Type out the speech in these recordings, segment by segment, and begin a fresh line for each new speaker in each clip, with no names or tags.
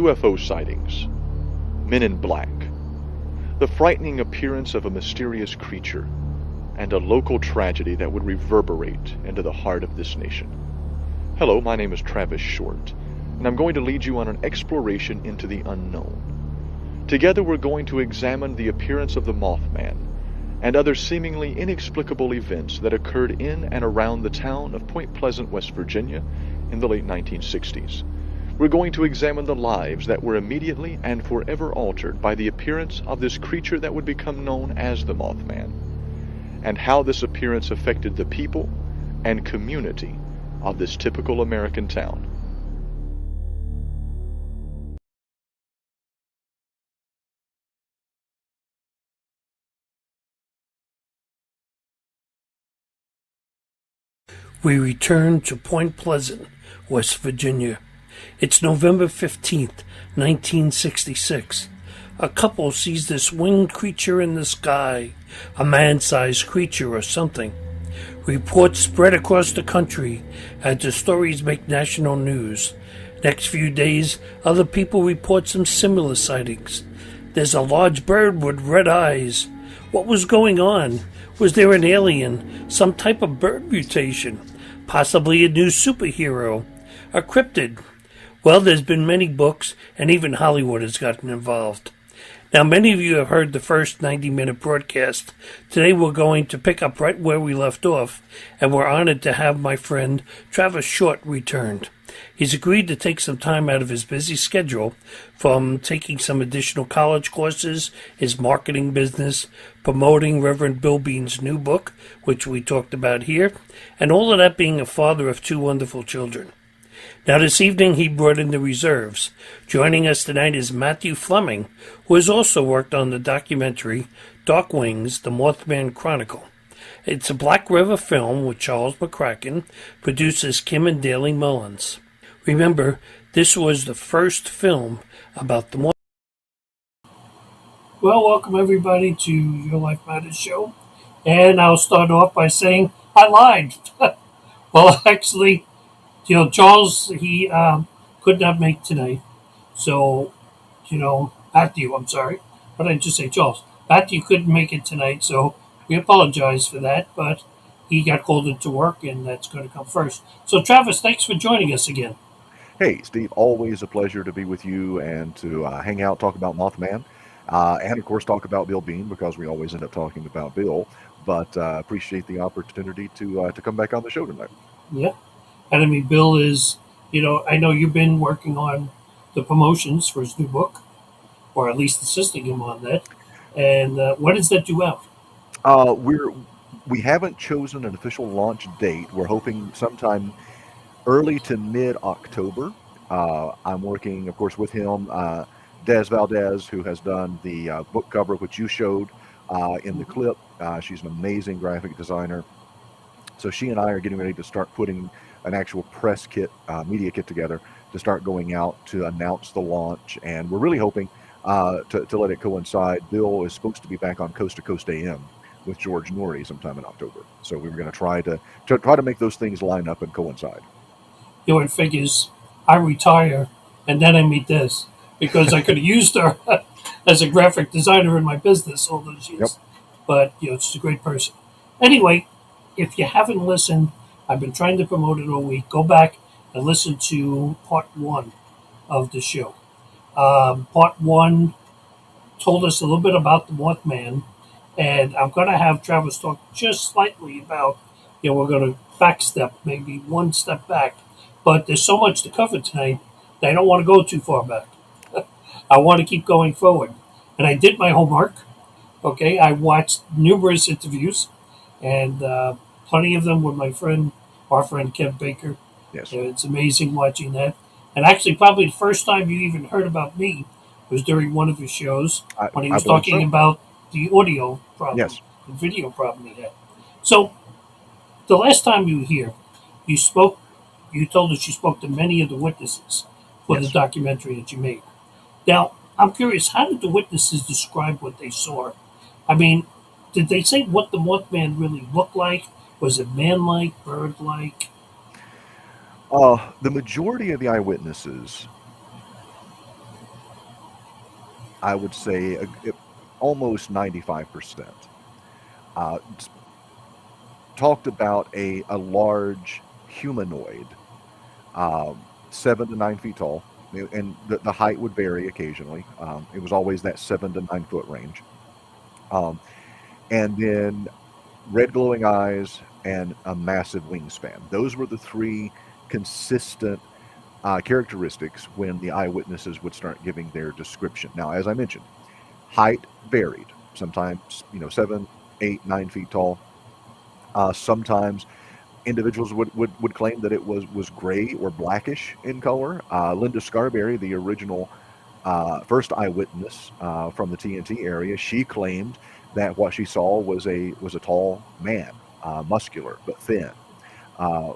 UFO sightings, men in black, the frightening appearance of a mysterious creature, and a local tragedy that would reverberate into the heart of this nation. Hello, my name is Travis Shortt, and I'm going to lead you on an exploration into the unknown. Together we're going to examine the appearance of the Mothman and other seemingly inexplicable events that occurred in and around the town of Point Pleasant, West Virginia in the late 1960s. We're going to examine the lives that were immediately and forever altered by the appearance of this creature that would become known as the Mothman, and how this appearance affected the people and community of this typical American town.
We return to Point Pleasant, West Virginia. It's November 15th, 1966. A couple sees this winged creature in the sky, a man-sized creature or something. Reports spread across the country as the stories make national news. Next few days, other people report some similar sightings. There's a large bird with red eyes. What was going on? Was there an alien, some type of bird mutation, possibly a new superhero, a cryptid? Well, there's been many books, and even Hollywood has gotten involved. Now, many of you have heard the first 90-minute broadcast. Today we're going to pick up right where we left off, and we're honored to have my friend Travis Shortt returned. He's agreed to take some time out of his busy schedule from taking some additional college courses, his marketing business, promoting Reverend Bill Bean's new book, which we talked about here, and all of that being a father of two wonderful children. Now this evening he brought in the reserves. Joining us tonight is Matthew Flemming, who has also worked on the documentary Dark Wings, The Mothman Chronicle. It's a Black River film with Charles McCracken, producers Kim and Daley Mullins. Remember, this was the first film about the Mothman. Well, welcome everybody to Your Life Matters show. And I'll start off by saying I lied. Well, actually, Charles, he could not make tonight. So, Matthew, I'm sorry. What did I just say, Charles? Matthew couldn't make it tonight, so we apologize for that, but he got called into work, and that's going to come first. So, Travis, thanks for joining us again.
Hey, Steve, always a pleasure to be with you and to hang out, talk about Mothman, and of course talk about Bill Bean, because we always end up talking about Bill, but appreciate the opportunity to come back on the show tonight.
Yeah. And I mean, Bill is, I know you've been working on the promotions for his new book, or at least assisting him on that. And when does that due out?
We haven't chosen an official launch date. We're hoping sometime early to mid-October. I'm working, of course, with him, Des Valdez, who has done the book cover, which you showed in the clip. She's an amazing graphic designer. So she and I are getting ready to start putting an actual press kit, media kit together to start going out to announce the launch. And we're really hoping to let it coincide. Bill is supposed to be back on Coast to Coast AM with George Norrie sometime in October. So we were going to try to make those things line up and coincide.
It figures I retire and then I meet this, because I could have used her as a graphic designer in my business all those years.
Yep.
But, she's a great person. Anyway, if you haven't listened, I've been trying to promote it all week. Go back and listen to part 1 of the show. Part 1 told us a little bit about the Mothman, and I'm going to have Travis talk just slightly about, we're going to backstep, maybe one step back. But there's so much to cover tonight that I don't want to go too far back. I want to keep going forward. And I did my homework. Okay, I watched numerous interviews, and plenty of them with our friend Kev Baker.
Yes.
It's amazing watching that. And actually, probably the first time you even heard about me was during one of his shows when he was talking about the audio problem,
yes,
the video problem he had. So, the last time you were here, you told us you spoke to many of the witnesses for
yes,
the documentary that you made. Now, I'm curious, how did the witnesses describe what they saw? I mean, did they say what the Mothman really looked like? Was it man-like, bird-like?
The majority of the eyewitnesses I would say almost 95%. Uh, Talked about a large humanoid, 7 to 9 feet tall, and the height would vary occasionally. It was always that 7 to 9 foot range. Um, and then red glowing eyes and a massive wingspan. Those were the three consistent characteristics when the eyewitnesses would start giving their description. Now, as I mentioned, height varied. Sometimes, 7, 8, 9 feet tall. Sometimes individuals would claim that it was gray or blackish in color. Linda Scarberry, the original first eyewitness from the TNT area, she claimed that what she saw was a tall man, muscular but thin, uh,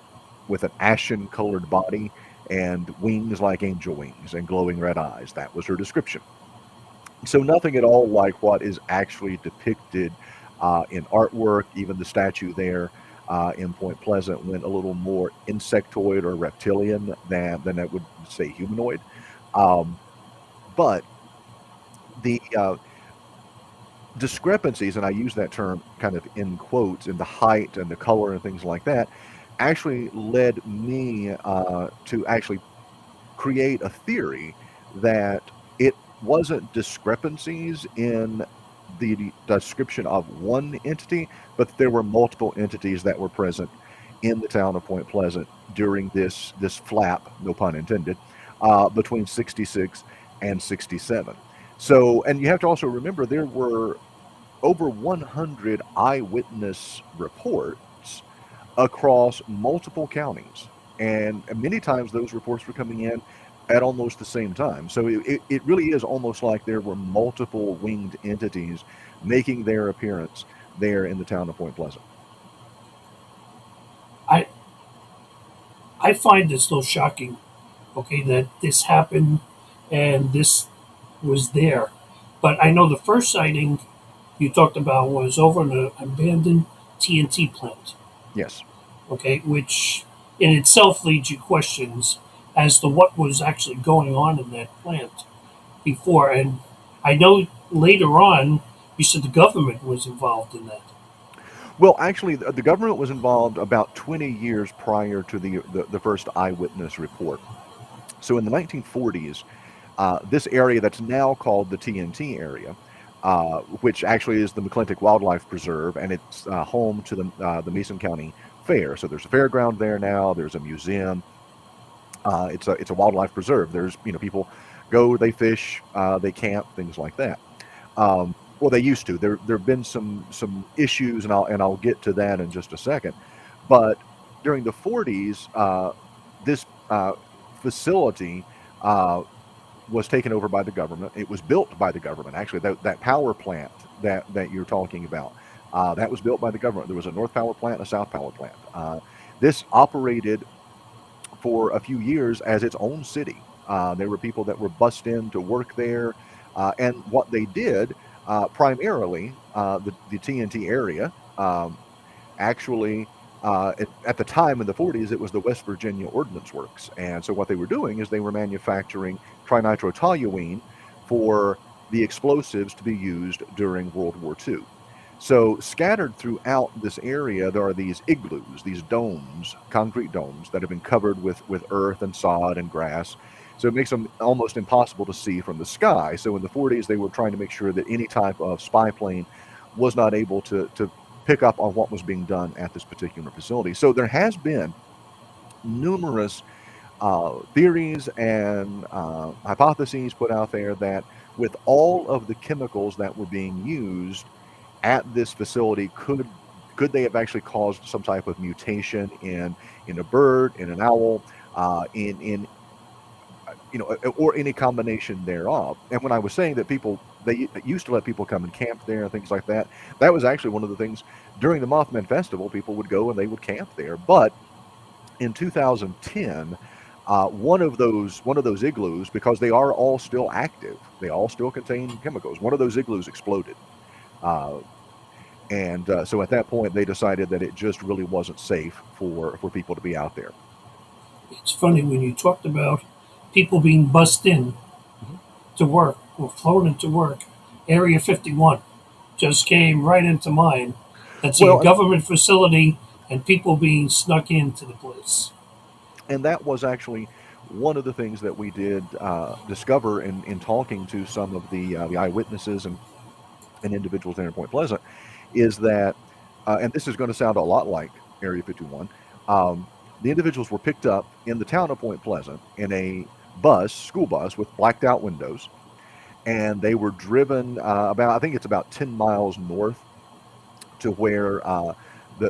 with an ashen colored body and wings like angel wings and glowing red eyes. That was her description. So nothing at all like what is actually depicted in artwork. Even the statue there in Point Pleasant went a little more insectoid or reptilian than I would say humanoid. Um, but the discrepancies, and I use that term kind of in quotes, in the height and the color and things like that, actually led me to actually create a theory that it wasn't discrepancies in the description of one entity, but there were multiple entities that were present in the town of Point Pleasant during this flap, no pun intended, between 66 and 67. So, and you have to also remember there were over 100 eyewitness reports across multiple counties. And many times those reports were coming in at almost the same time. So it really is almost like there were multiple winged entities making their appearance there in the town of Point Pleasant.
I I find this so shocking, okay, that this happened and this was there. But I know the first sighting you talked about was over in an abandoned TNT plant,
Yes.
okay, which in itself leads you questions as to what was actually going on in that plant before. And I know later on you said the government was involved in that.
Well, actually, the government was involved about 20 years prior to the first eyewitness report. So in the 1940s, this area that's now called the TNT area, which actually is the McClintock Wildlife Preserve, and it's home to the Mason County Fair. So there's a fairground there now. There's a museum. It's a wildlife preserve. There's people go, they fish, they camp, things like that. Well, they used to. There've been some issues, and I'll get to that in just a second. But during the 40s, this facility was taken over by the government. It was built by the government. Actually, that power plant that you're talking about, that was built by the government. There was a North Power Plant and a South Power Plant. This operated for a few years as its own city. There were people that were bussed in to work there, and what they did primarily, the TNT area, actually, at the time in the 40s, it was the West Virginia Ordnance Works. And so what they were doing is they were manufacturing trinitrotoluene for the explosives to be used during World War II. So scattered throughout this area, there are these igloos, these domes, concrete domes that have been covered with earth and sod and grass. So it makes them almost impossible to see from the sky. So in the 40s, they were trying to make sure that any type of spy plane was not able to pick up on what was being done at this particular facility. So there has been numerous theories and hypotheses put out there that with all of the chemicals that were being used at this facility, could they have actually caused some type of mutation in a bird, in an owl, in or any combination thereof. And when I was saying that they used to let people come and camp there and things like that, that was actually one of the things during the Mothman Festival. People would go and they would camp there. But in 2010, one of those igloos, because they are all still active, they all still contain chemicals. One of those igloos exploded. So at that point, they decided that it just really wasn't safe for people to be out there.
It's funny when you talked about people being bussed in.
Mhm.
to work or flown into work, Area 51 just came right into mind. That's a
Well,
government facility and people being snuck into the place.
and that was actually one of the things that we did discover in talking to some of the eyewitnesses and individuals there in Point Pleasant, is that, and this is going to sound a lot like Area 51, the individuals were picked up in the town of Point Pleasant in a school bus with blacked out windows, and they were driven I think it's about 10 miles north to where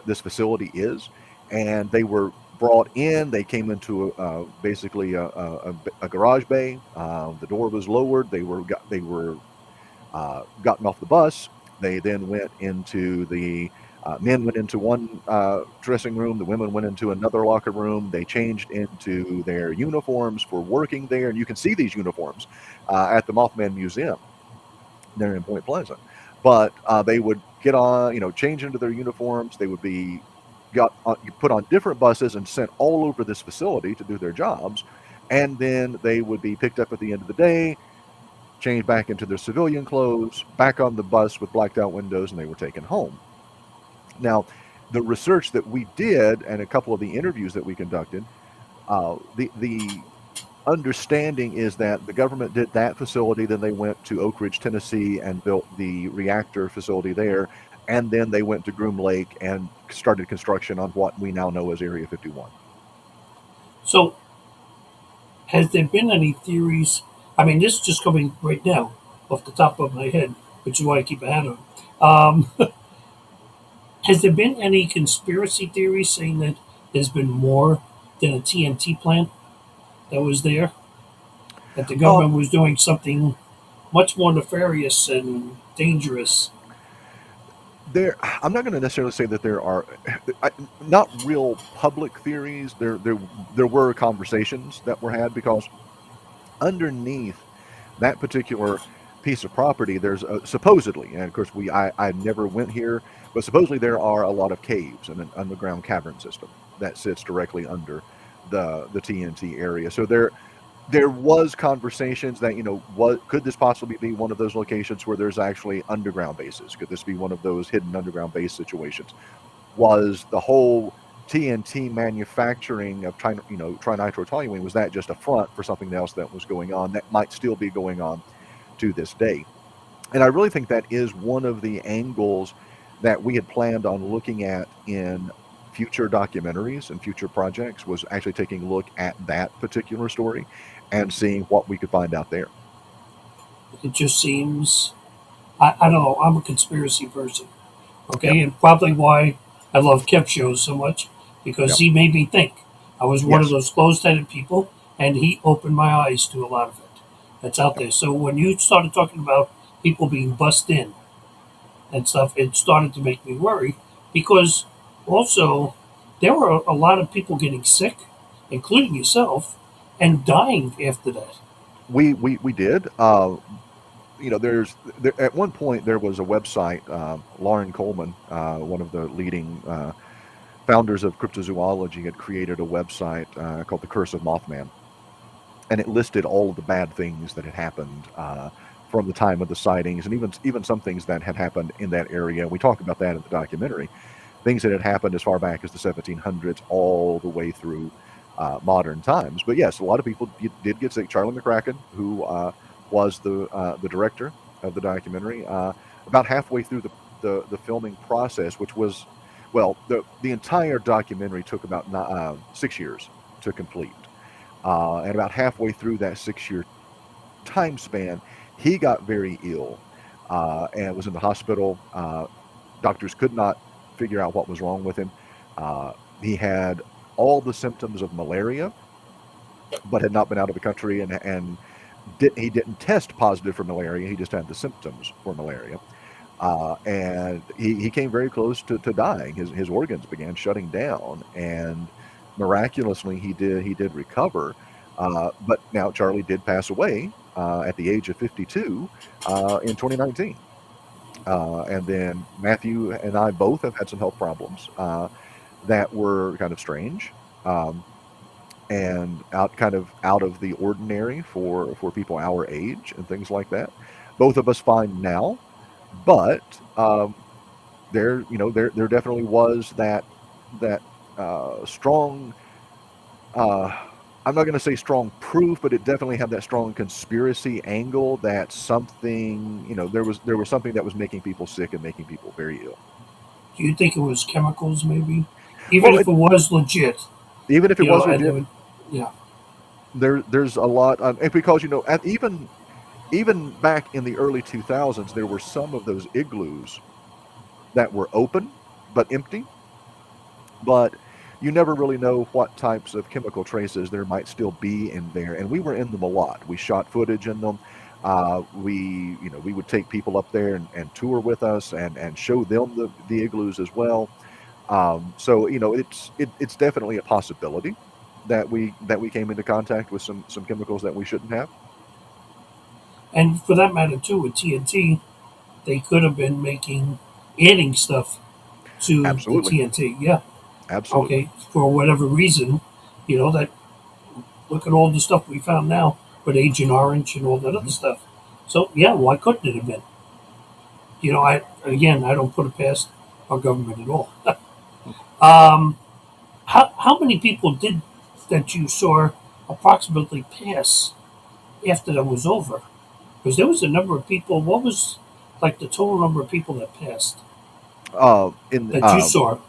this facility is, and they were brought in. They came into basically a garage bay. The door was lowered. They were gotten off the bus. They then went into the men went into one dressing room. The women went into another locker room. They changed into their uniforms for working there, and you can see these uniforms at the Mothman Museum there in Point Pleasant. But they would get on, change into their uniforms. They would be put on different buses and sent all over this facility to do their jobs, and then they would be picked up at the end of the day, changed back into their civilian clothes, back on the bus with blacked out windows, and they were taken home. Now, the research that we did and a couple of the interviews that we conducted, the understanding is that the government did that facility, then they went to Oak Ridge, Tennessee, and built the reactor facility there, and then they went to Groom Lake and started construction on what we now know as Area 51.
So, has there been any theories? I mean, this is just coming right now off the top of my head, which is why I keep a hat on. Has there been any conspiracy theories saying that there's been more than a TNT plant that was there? That the
Uh,
government was doing something much more nefarious and dangerous?
I'm not going to necessarily say that there are not real public theories. There were conversations that were had, because underneath that particular piece of property, there's supposedly, and of course I never went here, but supposedly there are a lot of caves and an underground cavern system that sits directly under the TNT area. So there was conversations that, what could this possibly be one of those locations where there's actually underground bases? Could this be one of those hidden underground base situations? Was the whole TNT manufacturing of trinitrotoluene, was that just a front for something else that was going on that might still be going on to this day? And I really think that is one of the angles that we had planned on looking at in future documentaries and future projects, was actually taking a look at that particular story and seeing what we could find out there.
It just seems, I don't know, I'm a conspiracy person,
Yep.
okay? And probably why I love Kev shows so much, because
Yep.
he made me think. I was one of
Yes.
those closed-headed people, and he opened my eyes to a lot of it that's out there. So when you started talking about people being bussed in and stuff, it started to make me worry, because also there were a lot of people getting sick, including yourself, and dying after that.
We did. At one point there was a website. Lauren Coleman, one of the leading founders of cryptozoology, had created a website called The Curse of Mothman, and it listed all of the bad things that had happened from the time of the sightings, and even some things that had happened in that area. We talk about that in the documentary. Things that had happened as far back as the 1700s, all the way through modern times. But yes, a lot of people did get sick. Charlie McCracken, who was the director of the documentary, about halfway through the filming process, which was, well, the entire documentary took about 6 years to complete. And about halfway through that 6 year time span, he got very ill and was in the hospital. Doctors could not figure out what was wrong with him. He had all the symptoms of malaria, but had not been out of the country, and he didn't test positive for malaria. He just had the symptoms for malaria. And he came very close to dying. His organs began shutting down, and miraculously he did recover. But now Charlie did pass away at the age of 52 in 2019. And then Matthew and I both have had some health problems that were kind of strange. and out of the ordinary for people our age and things like that. Both of us find now, but there definitely was that strong. Uh, I'm not going to say strong proof, but it definitely had that strong conspiracy angle that something, there was something that was making people sick and making people very ill.
Do you think it was chemicals, maybe? Even
Well,
if it was legit,
even if it was
and they
legit,
would, yeah.
there's a lot, and because even back in the early 2000s, there were some of those igloos that were open but empty, but you never really know what types of chemical traces there might still be in there. And we were in them a lot. We shot footage in them. We would take people up there and tour with us and show them the igloos as well. So it's definitely a possibility that we came into contact with some chemicals that we shouldn't have.
And for that matter, too, with TNT, they could have been adding stuff to the
Absolutely,
TNT. Yeah.
absolutely.
Okay. For whatever reason, that look at all the stuff we found now with Agent Orange and all that other
Hmm.
stuff. So yeah, why couldn't it have been? I don't put it past our government at all. um, how many people did that you saw approximately pass after that was over? Because there was a number of people. What was like the total number of people that passed
In
that you saw?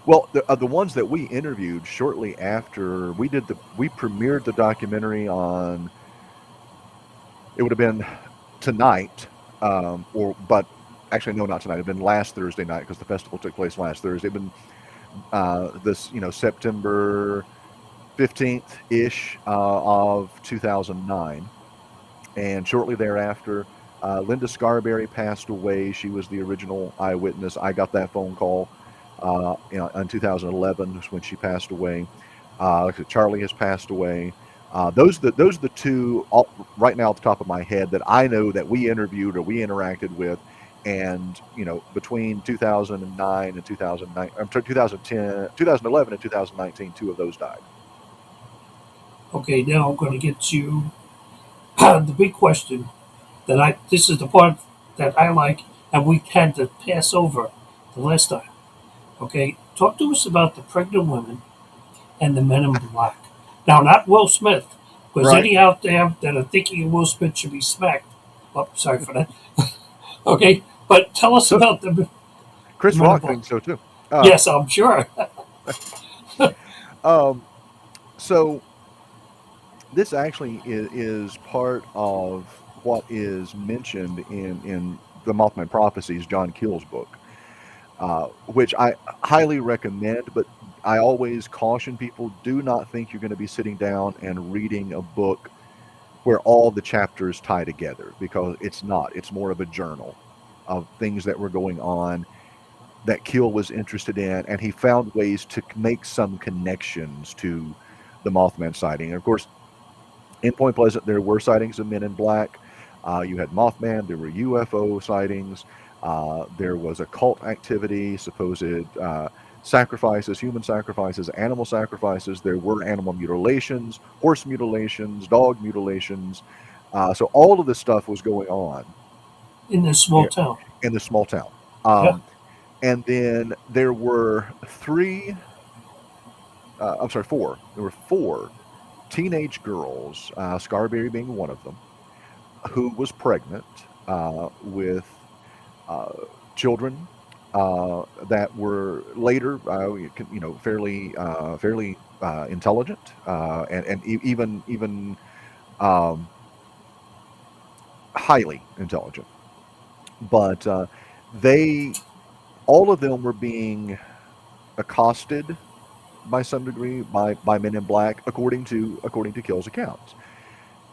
Well, the ones that we interviewed shortly after we premiered the documentary on, it would have been tonight, or but actually no, not tonight. It'd been last Thursday night because the festival took place last Thursday. It'd been this September 15th ish of 2009, and shortly thereafter, Linda Scarberry passed away. She was the original eyewitness. I got that phone call in 2011 was when she passed away. Like I said, Charlie has passed away. Those are the two right now off the top of my head that I know that we interviewed or we interacted with. And between 2009 and 2009, I'm sorry, 2010, 2011 and 2019, two of those died.
Okay, now I'm going to get to the big question that I. This is the part that I like, and we had to pass over the last time. Okay, talk to us about the pregnant women and the men in black. Now, not Will Smith, because
Right.
any out there that are thinking Will Smith should be smacked. Oh, sorry for that. Okay, but tell us
So
about the
Chris
men in
Rock
black.
thinks so too.
Yes, I'm sure.
Um, so this actually is part of what is mentioned in the Mothman Prophecies, John Keel's book, which I highly recommend. But I always caution people: do not think you're going to be sitting down and reading a book where all the chapters tie together, because it's not. It's more of a journal of things that were going on that Keel was interested in, and he found ways to make some connections to the Mothman sighting. And of course, in Point Pleasant, there were sightings of men in black. You had Mothman. There were UFO sightings. There was occult activity, supposed sacrifices, human sacrifices, animal sacrifices. There were animal mutilations, horse mutilations, dog mutilations. So all of this stuff was going on
In this small
here
town.
in this small town.
Yeah.
And then there were three, I'm sorry, four. There were four teenage girls, Scarberry being one of them, who was pregnant with uh, children that were later, fairly intelligent, even um, highly intelligent. But they, all of them, were being accosted by some degree by men in black, according to Kill's accounts.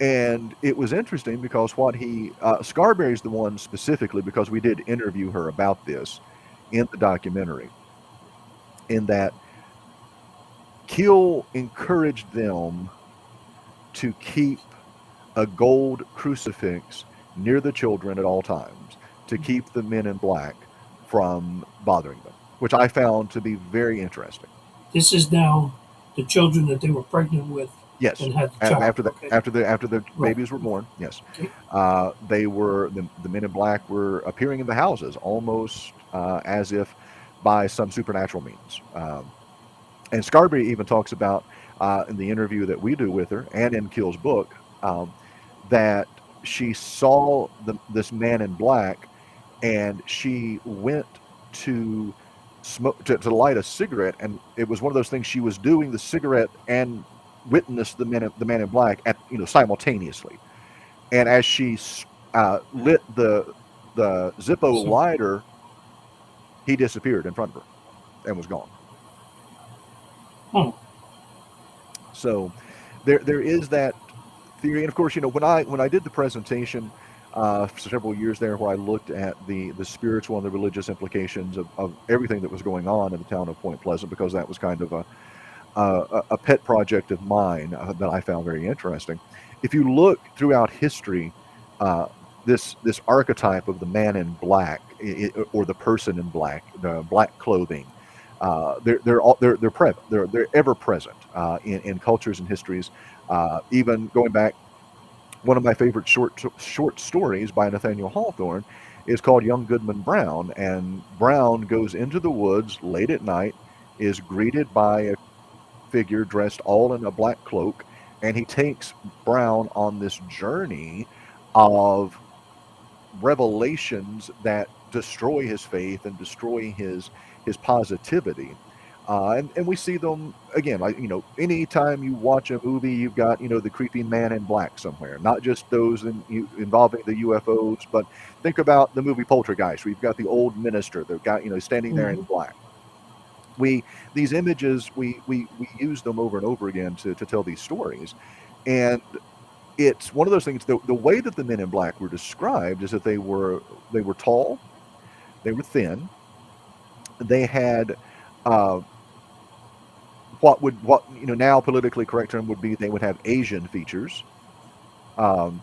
And it was interesting because what he Scarberry's the one specifically, because we did interview her about this in the documentary, in that Kill encouraged them to keep a gold crucifix near the children at all times to keep the men in black from bothering them, which I found to be very interesting.
This is now the children that they were pregnant with
Yes,
and had the child. Okay,
after the
right.
babies were born. Yes,
Okay.
they were the men in black were appearing in the houses almost as if by some supernatural means. And Scarberry even talks about in the interview that we do with her and in Kill's book that she saw this man in black, and she went to smoke to light a cigarette, and it was one of those things, she was doing the cigarette and witnessed the man in black at simultaneously. And as she lit the Zippo
So,
lighter, he disappeared in front of her and was gone.
hmm.
So there is that theory, and of course, when I did the presentation for several years there, where I looked at the spiritual and the religious implications of everything that was going on in the town of Point Pleasant, because that was kind of a pet project of mine that I found very interesting. If you look throughout history, uh, this archetype of the man in black, or the person in black, the black clothing, they're ever present in cultures and histories. Even going back, one of my favorite short stories by Nathaniel Hawthorne is called Young Goodman Brown, and Brown goes into the woods late at night, is greeted by a figure dressed all in a black cloak, and he takes Brown on this journey of revelations that destroy his faith and destroy his positivity. And we see them again, like, anytime you watch a movie, you've got, the creepy man in black somewhere, not just those involving the UFOs, but think about the movie Poltergeist, where you've got the old minister, the guy, standing there in
Hmm.
black. These images, we use them over and over again to tell these stories. And it's one of those things, the way that the men in black were described is that they were tall, they were thin, they had uh, what now politically correct term would be, they would have Asian features, um,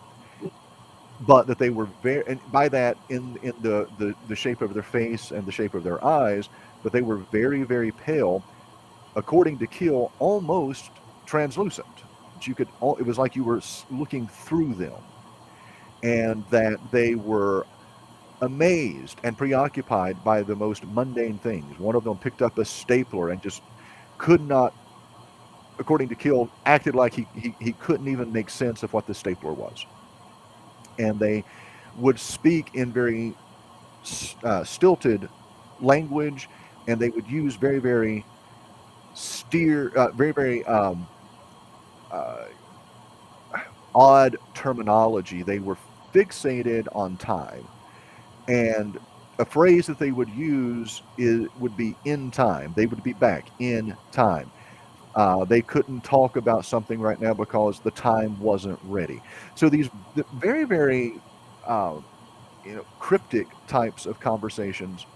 but that they were very, and by that, in the shape of their face and the shape of their eyes, but they were very, very pale, according to Keel, almost translucent. It was like you were looking through them, and that they were amazed and preoccupied by the most mundane things. One of them picked up a stapler and just could not, according to Keel, acted like he couldn't even make sense of what the stapler was. And they would speak in very stilted language, and they would use very, very very, very uh, odd terminology. They were fixated on time, and a phrase that they would use would be in time. They would be back in time. They couldn't talk about something right now because the time wasn't ready. So these very, very uh, cryptic types of conversations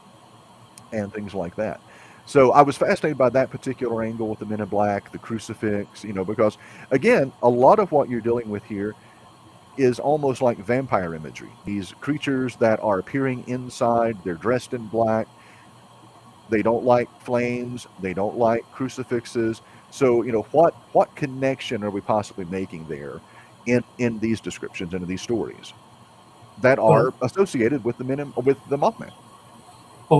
and things like that. So I was fascinated by that particular angle with the Men in Black, the crucifix, because again, a lot of what you're dealing with here is almost like vampire imagery. These creatures that are appearing inside, they're dressed in black, they don't like flames, they don't like crucifixes. So, what connection are we possibly making there in these descriptions and in these stories that
Well,
are associated with with the Mothman?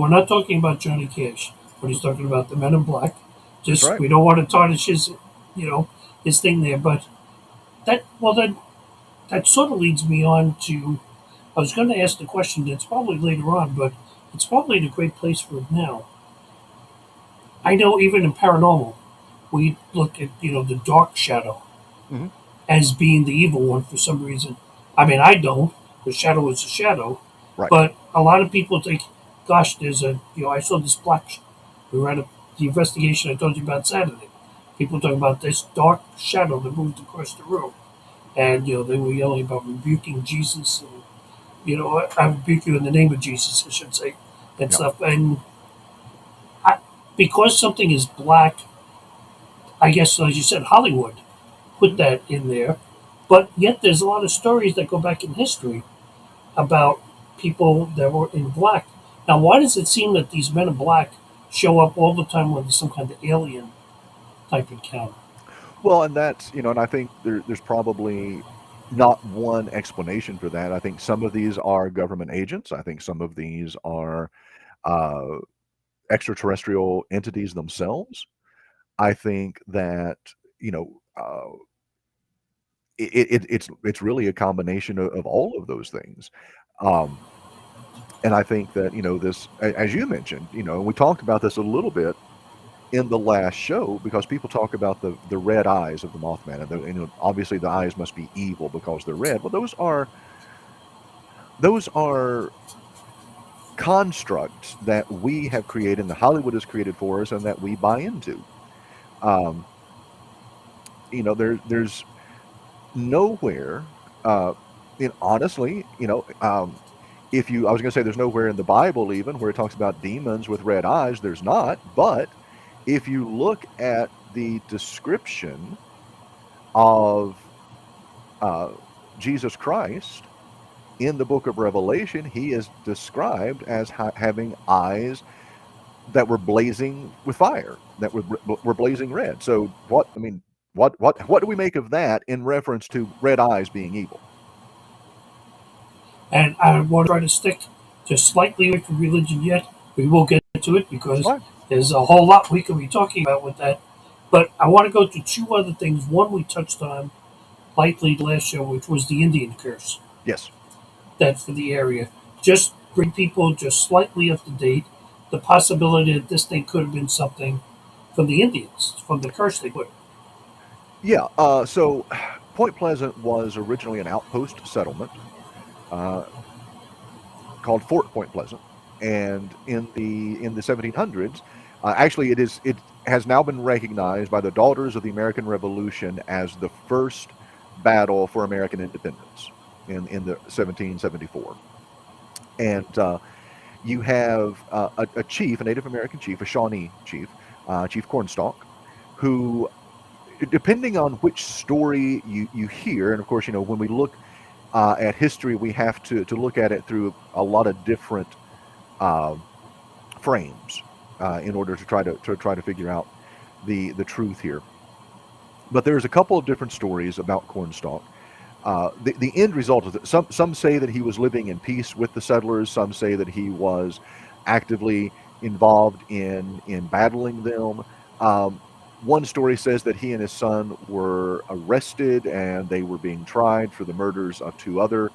we're not talking about Johnny Cash, but he's talking about the Men in Black.
That's
Just
right.
we don't want to tarnish you know, his thing there. But that sort of leads me on to. I was going to ask the question that's probably later on, but it's probably in a great place for it now. I know even in paranormal, we look at the dark shadow
Hmm.
as being the evil one for some reason. I mean, I don't. The shadow is a shadow,
Right.
but a lot of people think, "Gosh, there's I saw this black." We read the investigation I told you about Saturday. People talking about this dark shadow that moved across the room, and they were yelling about rebuking Jesus, and I rebuke you in the name of Jesus, I should say, and
Yeah.
stuff. And because something is black, I guess, as you said, Hollywood put
Hmm.
that in there. But yet, there's a lot of stories that go back in history about people that were in black. Now, why does it seem that these men in black show up all the time when there's some kind of alien type encounter.
Well, and that's, and I think there's probably not one explanation for that. I think some of these are government agents. I think some of these are uh, extraterrestrial entities themselves. I think that, you know, it's really a combination of all of those things. Um, and I think that, as you mentioned, and we talked about this a little bit in the last show, because people talk about the red eyes of the Mothman, and, obviously the eyes must be evil because they're red. Well, those are constructs that we have created, and that Hollywood has created for us, and that we buy into. Um, there's nowhere, uh, and honestly, if you, I was going to say there's nowhere in the Bible even where it talks about demons with red eyes. There's not. But if you look at the description of uh, Jesus Christ in the book of Revelation, he is described as having eyes that were blazing with fire, that were blazing red. So what, I mean, what do we make of that in reference to red eyes being evil?
And I want to try to stick just slightly away from religion yet. We will get to it
That's
because
fine.
there's a whole lot we could be talking about with that. But I want to go to two other things. One we touched on lightly last show, which was the Indian curse
Yes.
that for the area. Just bring people just slightly up to date. The possibility that this thing could have been something from the Indians, from the curse they put.
Yeah. So Point Pleasant was originally an outpost settlement uh, called Fort Point Pleasant, and in the 1700s, actually, it has now been recognized by the Daughters of the American Revolution as the first battle for American independence in the 1774. And you have a chief, a Native American chief, a Shawnee chief, Chief Cornstalk, who, depending on which story you hear, and of course, when we look at history, we have to look at it through a lot of different uh, frames in order to try to figure out the truth here. But there's a couple of different stories about Cornstalk. The end result is that some say that he was living in peace with the settlers. Some say that he was actively involved in battling them. Um, One story says that he and his son were arrested and they were being tried for the murders of two other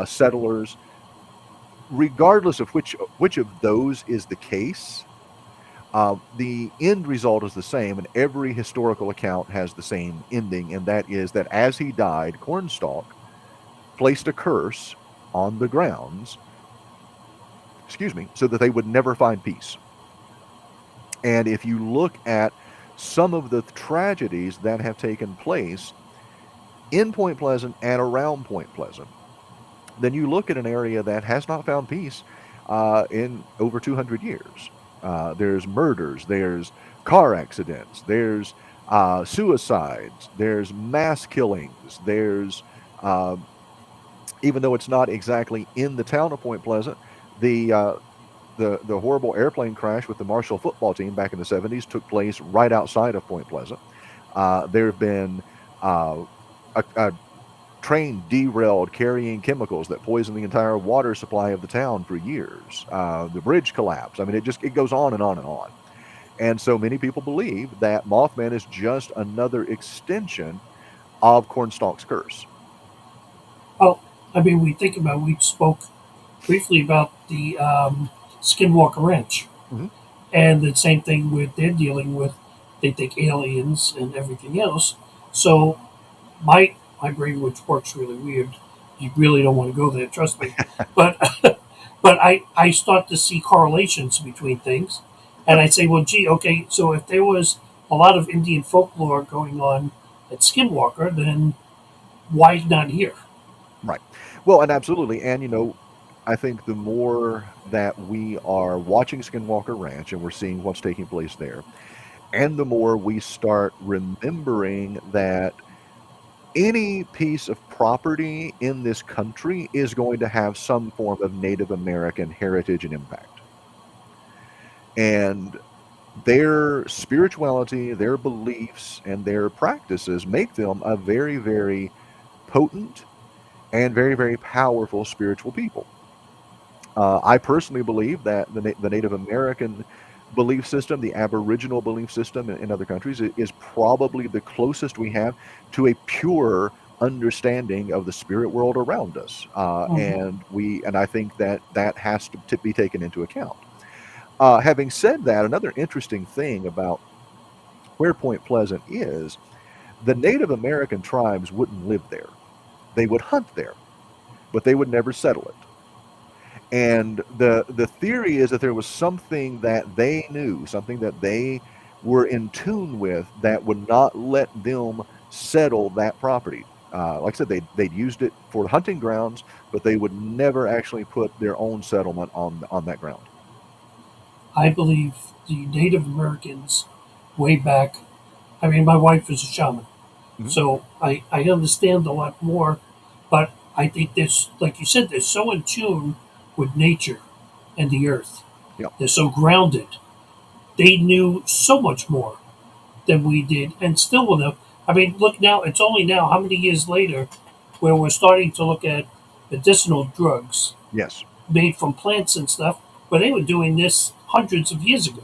settlers. Regardless of which of those is the case, the end result is the same, and every historical account has the same ending, and that is that as he died, Cornstalk placed a curse on the grounds, excuse me, so that they would never find peace. And if you look at some of the tragedies that have taken place in Point Pleasant and around Point Pleasant, then you look at an area that has not found peace in over 200 years. There's murders, there's car accidents, there's suicides, there's mass killings, there's, uh, even though it's not exactly in the town of Point Pleasant, the horrible airplane crash with the Marshall football team back in the 70s took place right outside of Point Pleasant. There have been a train derailed carrying chemicals that poison the entire water supply of the town for years. The bridge collapsed. I mean, it goes on and on and on. And so many people believe that Mothman is just another extension of Cornstalk's curse.
Well, I mean, we spoke briefly about the Skinwalker Ranch,
Hmm.
and the same thing with they're dealing with. They think aliens and everything else. So my brain, which works really weird, you really don't want to go there, trust me. But but I start to see correlations between things, and
Yep.
I say, well, gee, okay, so if there was a lot of Indian folklore going on at Skinwalker, then why not here?
Right. Well, and absolutely. And, I think the more that we are watching Skinwalker Ranch and we're seeing what's taking place there, and the more we start remembering that any piece of property in this country is going to have some form of Native American heritage and impact. And their spirituality, their beliefs, and their practices make them a very, very potent and very, very powerful spiritual people. I personally believe that the Native American belief system, the Aboriginal belief system in other countries, is probably the closest we have to a pure understanding of the spirit world around us,
Mhm.
and I think that that has to be taken into account. Having said that, another interesting thing about where Point Pleasant is, the Native American tribes wouldn't live there. They would hunt there, but they would never settle it. And the theory is that there was something that they knew, something that they were in tune with that would not let them settle that property. Like I said, they'd used it for hunting grounds, but they would never actually put their own settlement on that ground.
I believe the Native Americans, way back, I mean, my wife is a shaman,
Hmm.
so I understand a lot more, but I think this, like you said, they're so in tune with nature and the earth.
Yeah.
They're so grounded. They knew so much more than we did and still will know. I mean, look now, it's only now, how many years later, where we're starting to look at medicinal drugs
Yes.
made from plants and stuff, but they were doing this hundreds of years ago.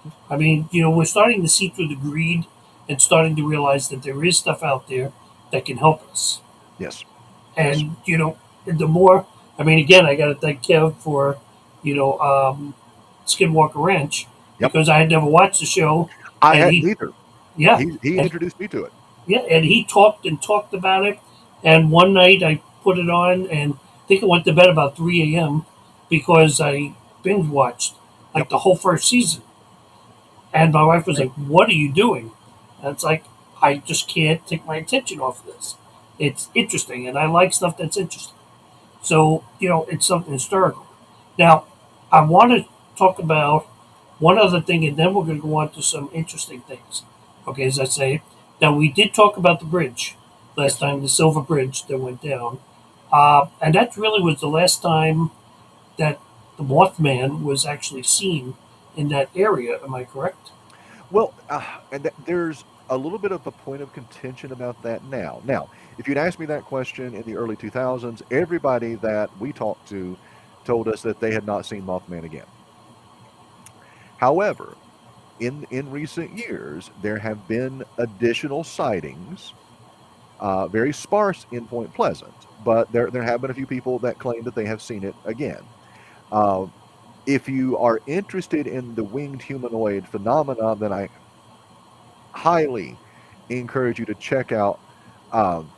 Hmm.
I mean, we're starting to see through the greed and starting to realize that there is stuff out there that can help us.
Yes. Yes.
And, the more, I mean, again, I got to thank Kev for, you know, Skinwalker Ranch
Yep.
because I had never watched the show.
I
And
hadn't
he,
either.
yeah,
He
and
introduced me to it.
yeah, and he talked and talked about it. And one night I put it on and I think I went to bed about 3 a.m. because I binge watched like
Yep.
the whole first season. And my wife was
Same.
like, "What are you doing?" And it's like, I just can't take my attention off of this. It's interesting, and I like stuff that's interesting. So, it's something historical. Now, I want to talk about one other thing, and then we're going to go on to some interesting things. Okay, as I say, now we did talk about the bridge last
Yes.
time, the Silver Bridge that went down. And that really was the last time that the Mothman was actually seen in that area. Am I correct?
Well, there's a little bit of a point of contention about that now. Now, if you'd asked me that question in the early 2000s, everybody that we talked to told us that they had not seen Mothman again. However, in recent years, there have been additional sightings, very sparse in Point Pleasant, but there have been a few people that claim that they have seen it again. Uh, if you are interested in the winged humanoid phenomenon, then I highly encourage you to check out um,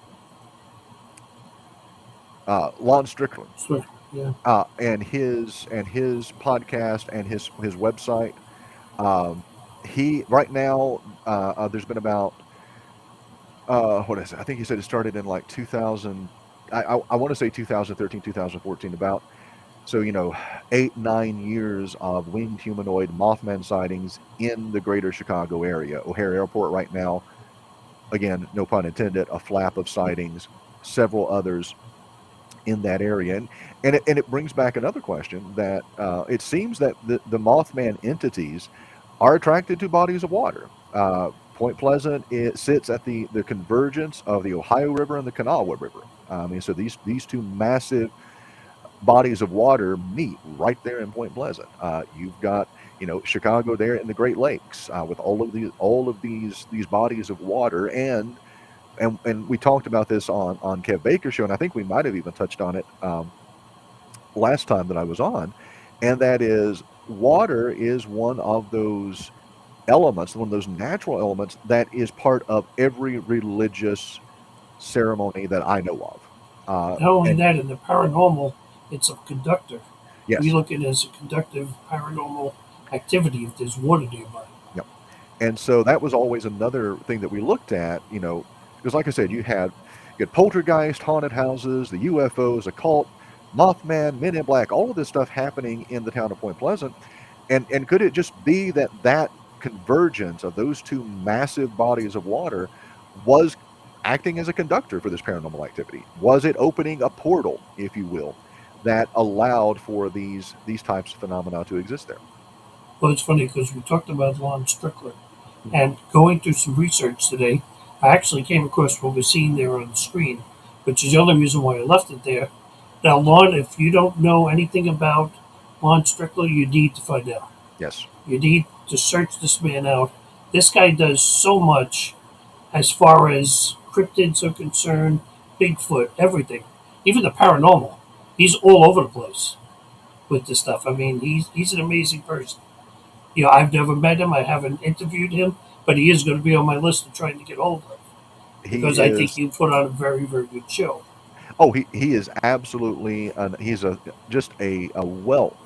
Lon Strickland
So, yeah.
and his podcast and his website. Um, he right now there's been about what is it? I think he said it started in like 2000. I want to say 2013, 2014. About so 8 9 years of winged humanoid Mothman sightings in the greater Chicago area. O'Hare Airport right now, again, no pun intended, a flap of sightings, several others in that area. And it brings back another question that it seems that the Mothman entities are attracted to bodies of water. Point Pleasant, it sits at the convergence of the Ohio River and the Kanawha River. I mean, so these two massive bodies of water meet right there in Point Pleasant. You've got Chicago there in the Great Lakes with all of these bodies of water, and we talked about this on Kev Baker's show, and I think we might have even touched on it last time that I was on, and that is water is one of those elements, one of those natural elements that is part of every religious ceremony that I know of.
Not only
And
that, in the paranormal, it's a conductor. We
yes,
look at it as a conductive paranormal activity if there's water nearby.
yep. And so that was always another thing that we looked at, because like I said, you had poltergeist, haunted houses, the UFOs, occult, Mothman, Men in Black, all of this stuff happening in the town of Point Pleasant. And could it just be that that convergence of those two massive bodies of water was acting as a conductor for this paranormal activity? Was it opening a portal, if you will, that allowed for these types of phenomena to exist there?
Well, it's funny because we talked about Lon Strickler,
Mhm.
and going through some research today, I actually came across what we're seeing there on the screen, which is the only reason why I left it there. Now, Lon, if you don't know anything about Lon Strickler, you need to find out.
Yes.
You need to search this man out. This guy does so much as far as cryptids are concerned, Bigfoot, everything, even the paranormal. He's all over the place with this stuff. I mean, he's an amazing person. You know, I've never met him. I haven't interviewed him, but he is going to be on my list of trying to get hold of
He
because I think
is.
he put on a very, very good show.
Oh, he is absolutely. He's a just a wealth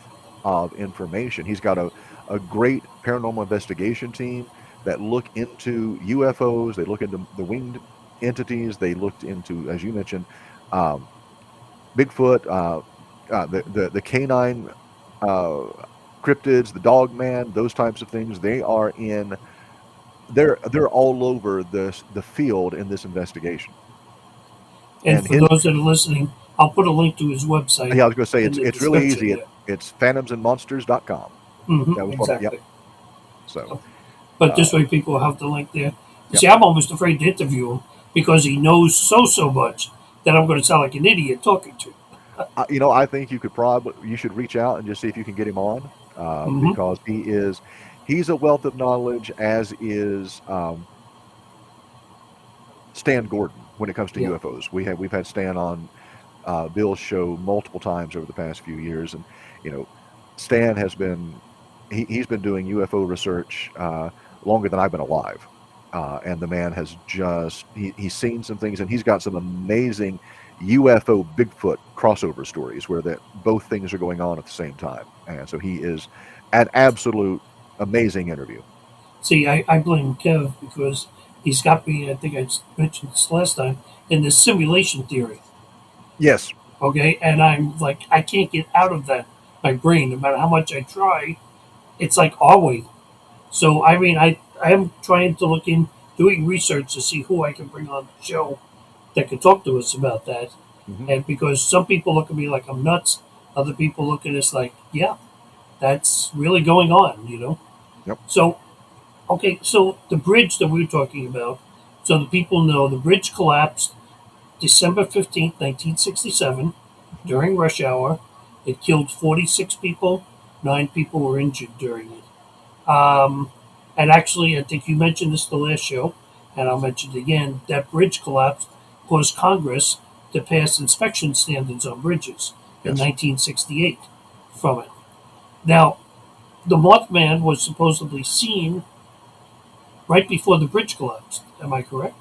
of information. He's got a great paranormal investigation team that look into UFOs. They look into the winged entities. They looked into, as you mentioned, um, Bigfoot, the canine uh, cryptids, the dog man, those types of things. They are in. They're all over the field in this investigation.
And
And
for
his,
those that are listening, I'll put a link to his website
yeah, I was going to say
in the
it's really
description
easy.
there.
It's phantomsandmonsters.com. That was what. Yep.
Exactly.
So,
But
uh,
this way, people have the link there. You
yep.
see, I'm almost afraid to interview him because he knows so much that I'm going to sound like an idiot talking to.
I think you should reach out and just see if you can get him on,
Hmm.
because he's a wealth of knowledge, as is Stan Gordon when it comes to
Yeah.
UFOs. We've had Stan on Bill's show multiple times over the past few years, and you know, Stan has been he's been doing UFO research longer than I've been alive, and the man has just he's seen some things, and he's got some amazing UFO Bigfoot crossover stories where that both things are going on at the same time, and so he is an absolute amazing interview.
See, I blame Kev because he's got me, I think I mentioned this last time, in this simulation theory.
Yes.
Okay. And I'm like, I can't get out of that. My brain, no matter how much I try, it's like, are we? So, I mean, I am trying to look in, doing research to see who I can bring on the show that could talk to us about that.
Hmm.
And because some people look at me like I'm nuts, other people look at us like, yeah, that's really going on.
Yep.
So, okay, so the bridge that we were talking about, so the people know the bridge collapsed December 15th, 1967, during rush hour. It killed 46 people, 9 people were injured during it. And actually, I think you mentioned this the last show, and I'll mention it again. That bridge collapse caused Congress to pass inspection standards on bridges in
Yes.
1968 from it. Now, the Mothman was supposedly seen right before the bridge collapsed. Am I correct?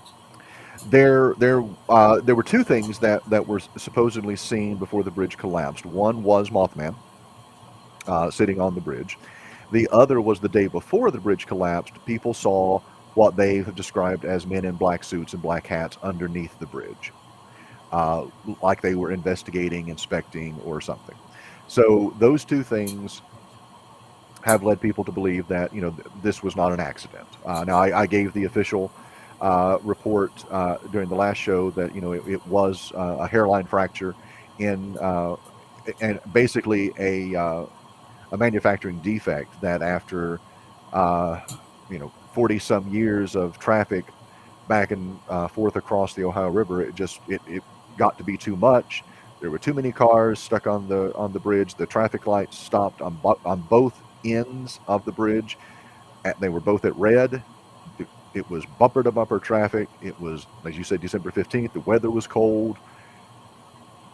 There were two things that were supposedly seen before the bridge collapsed. One was Mothman sitting on the bridge. The other was the day before the bridge collapsed. People saw what they have described as men in black suits and black hats underneath the bridge, uh, like they were investigating, inspecting, or something. So those two things have led people to believe that this was not an accident. Now I gave the official report during the last show that it was a hairline fracture in and basically a manufacturing defect that after 40 some years of traffic back and forth across the Ohio River, it got to be too much. There were too many cars stuck on the bridge. The traffic lights stopped on both ends of the bridge. They were both at red. It was bumper to bumper traffic. It was, as you said, December 15th. The weather was cold.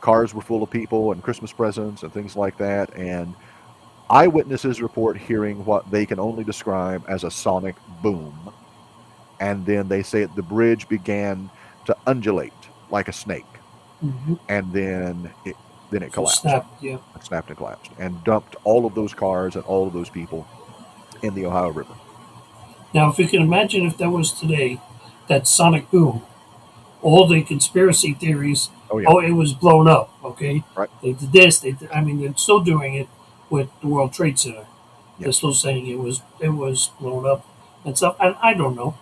Cars were full of people and Christmas presents and things like that. And eyewitnesses report hearing what they can only describe as a sonic boom. And then they say the bridge began to undulate like a snake.
Mm-hmm.
And then it
So
collapsed.
snap, yeah.
It snapped and collapsed and dumped all of those cars and all of those people in the Ohio River.
Now, if you can imagine if that was today, that sonic boom, all the conspiracy theories,
Oh yeah.
oh, it was blown up, okay?
Right.
They did this, I mean, they're still doing it with the World Trade Center. They're
Yes.
still saying it was blown up and stuff. And I don't know.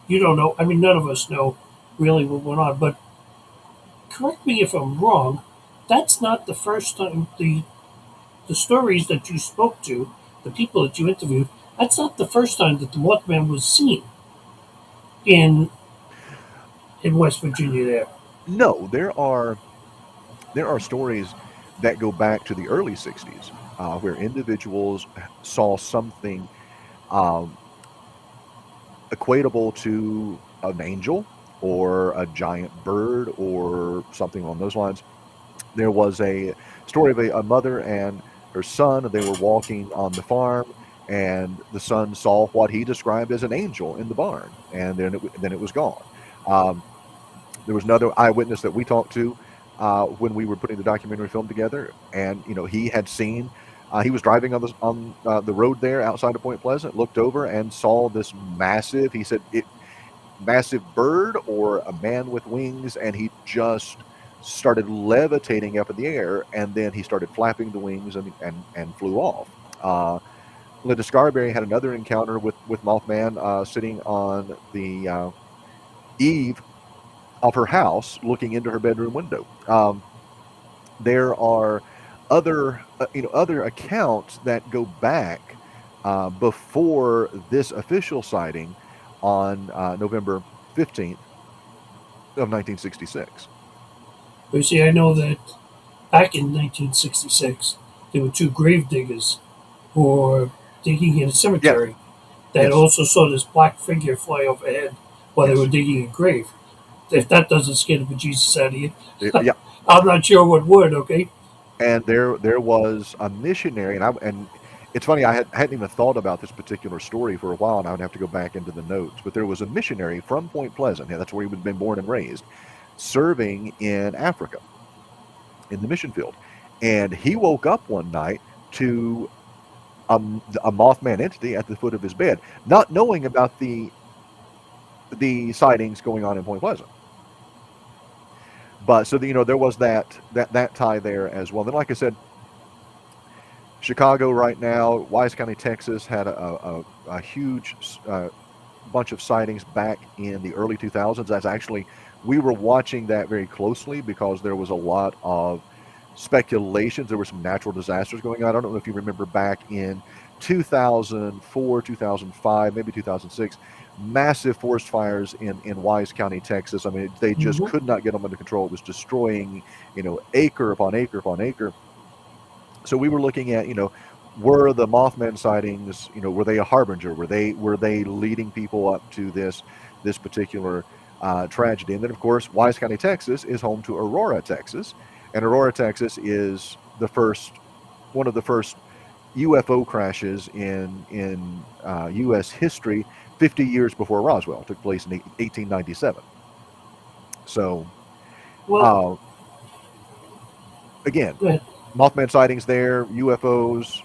You don't know. I mean, none of us know really what went on. But correct me if I'm wrong. That's not the first time the stories that you spoke to the people that you interviewed, that's not the first time that the Mothman was seen in West Virginia. There,
No, there are stories that go back to the early 60s, where individuals saw something um, equatable to an angel or a giant bird or something along those lines. There was a story of a mother and her son. They were walking on the farm, and the son saw what he described as an angel in the barn, and then it was gone. Um, there was another eyewitness that we talked to when we were putting the documentary film together, and he had seen. He was driving on the road there outside of Point Pleasant, looked over and saw this massive. He said it massive bird or a man with wings, and he just started levitating up in the air, and then he started flapping the wings and flew off. Linda Scarberry had another encounter with Mothman, sitting on the eave of her house, looking into her bedroom window. There are other accounts that go back before this official sighting on November 15th of 1966.
you see, I know that back in 1966, there were two grave diggers who were digging in a
Yeah.
cemetery that
Yes.
also saw this black figure fly overhead while they
Yes.
were digging a grave. If that doesn't scare the bejesus out of you,
Yeah.
I'm not sure what would. Okay.
And there was a missionary, and it's funny, hadn't even thought about this particular story for a while, and I would have to go back into the notes. But there was a missionary from Point Pleasant, yeah, that's where he had been born and raised, serving in Africa in the mission field, and he woke up one night to a Mothman entity at the foot of his bed, not knowing about the sightings going on in Point Pleasant. But so there was that tie there as well. Then, like I said, Chicago right now, Wise County, Texas had a huge bunch of sightings back in the early 2000s. That's actually, we were watching that very closely because there was a lot of speculations. There were some natural disasters going on. I don't know if you remember back in 2004, 2005, maybe 2006, massive forest fires in Wise County, Texas. I mean, they just
Mm-hmm.
could not get them under control. It was destroying, acre upon acre upon acre. So we were looking at, were the Mothman sightings, were they a harbinger? Were they leading people up to this particular tragedy? And then, of course, Wise County, Texas, is home to Aurora, Texas, and Aurora, Texas, is one of the first UFO crashes in U.S. history. 50 years before Roswell took place in 1897. So,
Well,
uh, again,
go ahead.
Mothman sightings there, UFOs,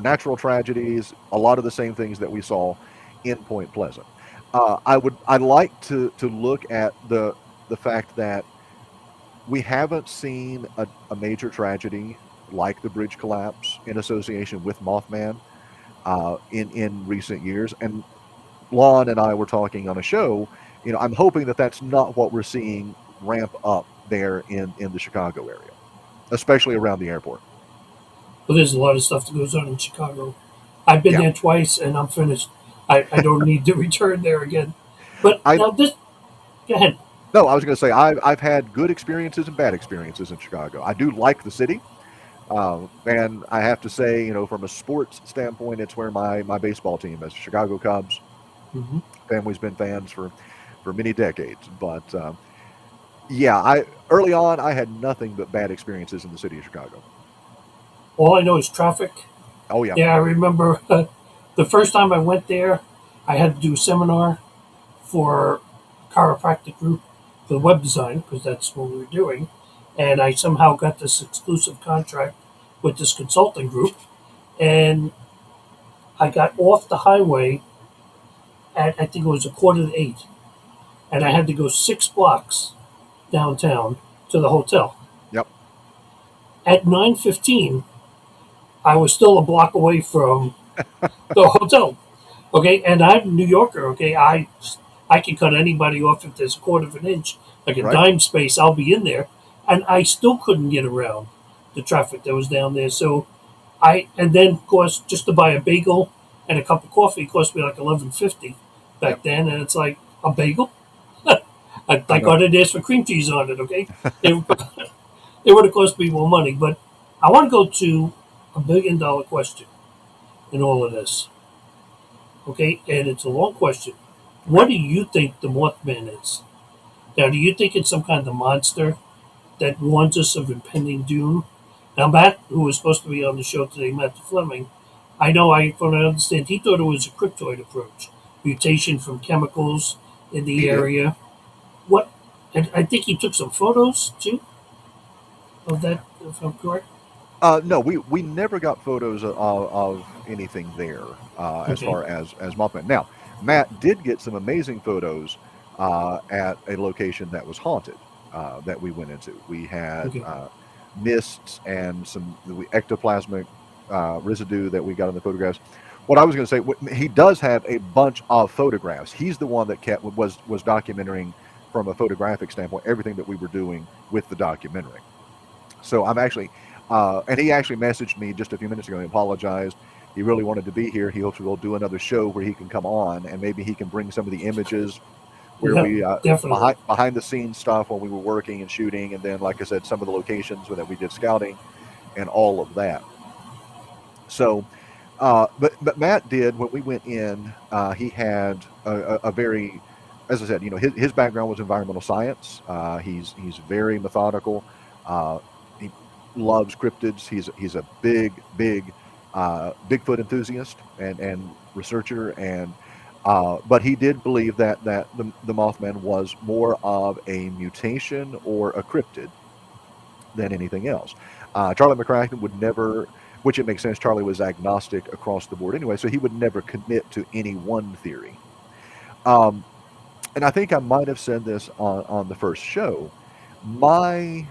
natural tragedies, a lot of the same things that we saw in Point Pleasant. I'd like to look at the fact that we haven't seen a major tragedy like the bridge collapse in association with Mothman in recent years. And Lon and I were talking on a show. I'm hoping that that's not what we're seeing ramp up there in the Chicago area, especially around the airport.
Well, there's a lot of stuff that goes on in Chicago. I've been
Yeah,
there twice, and I'm finished. I don't need to return there again. But
I
now this, go ahead.
no, I was going to say I've had good experiences and bad experiences in Chicago. I do like the city, and I have to say, from a sports standpoint, it's where my baseball team is, Chicago Cubs.
Hmm.
Family's been fans for many decades, but yeah, I early on I had nothing but bad experiences in the city of Chicago.
All I know is traffic.
Oh yeah,
Yeah, I remember the first time I went there, I had to do a seminar for a chiropractic group for web design because that's what we were doing. And I somehow got this exclusive contract with this consulting group. And I got off the highway at, I think it was a quarter to eight. And I had to go 6 blocks downtown to the hotel.
yep,
At 9:15, I was still a block away from the hotel. Okay, and I'm a New Yorker. Okay, I can cut anybody off if there's a quarter of an inch, like a
right.
dime space. I'll be in there, and I still couldn't get around the traffic that was down there. So And then of course just to buy a bagel and a cup of coffee cost me like $11.50
Yeah,
back then, and it's like a bagel. I
I
thank
know.
God I didn't ask for cream cheese on it. Okay, it, it would have cost me more money. But I want to go to $1 billion question in all of this. Okay, and it's a long question.
Okay.
What do you think the Mothman is? Now, do you think it's some kind of monster that warns us of impending doom? Now, Matt, who was supposed to be on the show today, Matthew Flemming, I know, from what I understand, he thought it was a cryptoid approach, mutation from chemicals in
He
the
did.
area. What? And I think he took some photos too of that, if I'm correct.
No, we never got photos of anything there as
Okay,
far as Mothman. Now, Matt did get some amazing photos at a location that was haunted that we went into. We had
okay,
mists and some ectoplasmic residue that we got in the photographs. What I was going to say, he does have a bunch of photographs. He's the one that kept was documenting from a photographic standpoint everything that we were doing with the documentary. So I'm actually, and he actually messaged me just a few minutes ago. He apologized. He really wanted to be here. He hopes we'll do another show where he can come on and maybe he can bring some of the images where
yeah,
we
definitely.
behind the scenes stuff when we were working and shooting, and then like I said, some of the locations that we did scouting and all of that. So, but Matt did when we went in. He had a very, as I said, his background was environmental science. He's very methodical. He loves cryptids. He's a big Bigfoot enthusiast and researcher, and but he did believe that the Mothman was more of a mutation or a cryptid than anything else. Charlie McCracken would never, which it makes sense. Charlie was agnostic across the board anyway, so he would never commit to any one theory. Um, and I think I might have said this on the first show. My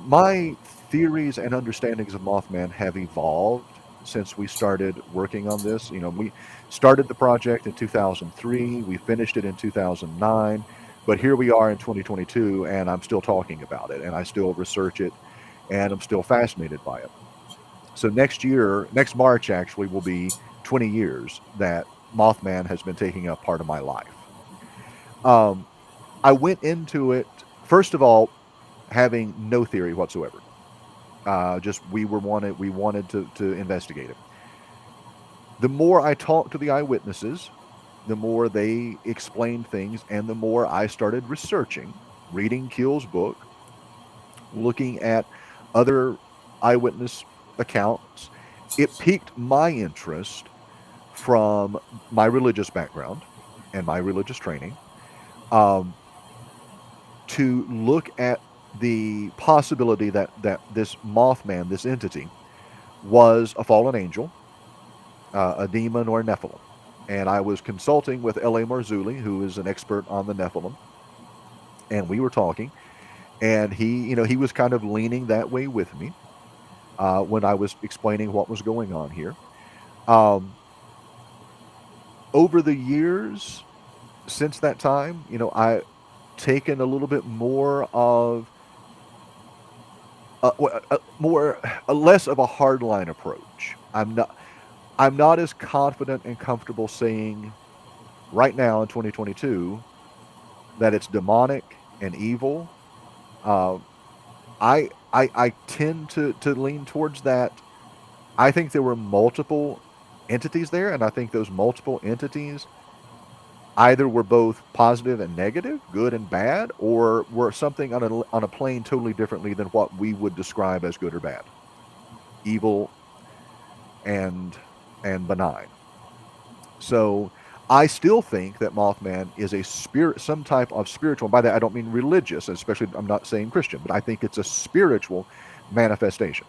my theories and understandings of Mothman have evolved since we started working on this. We started the project in 2003, we finished it in 2009, but here we are in 2022, and I'm still talking about it, and I still research it, and I'm still fascinated by it. So next March actually, will be 20 years that Mothman has been taking up part of my life. Um, I went into it, first of all, having no theory whatsoever. Just we wanted to investigate it. The more I talked to the eyewitnesses, the more they explained things, and the more I started researching, reading Keel's book, looking at other eyewitness accounts. It piqued my interest from my religious background and my religious training, um, to look at the possibility that this Mothman, this entity, was a fallen angel, a demon, or a Nephilim. And I was consulting with L.A. Marzulli, who is an expert on the Nephilim, and we were talking, and he was kind of leaning that way with me when I was explaining what was going on here. Um, Over the years since that time, I taken a little bit more of a less of a hardline approach. I'm not as confident and comfortable saying right now in 2022 that it's demonic and evil. Uh, I tend to lean towards that. I think there were multiple entities there, and I think those multiple entities either were both positive and negative, good and bad, or were something on a plane totally differently than what we would describe as good or bad, evil and benign. So I still think that Mothman is a spirit, some type of spiritual. By that I don't mean religious, especially I'm not saying Christian, but I think it's a spiritual manifestation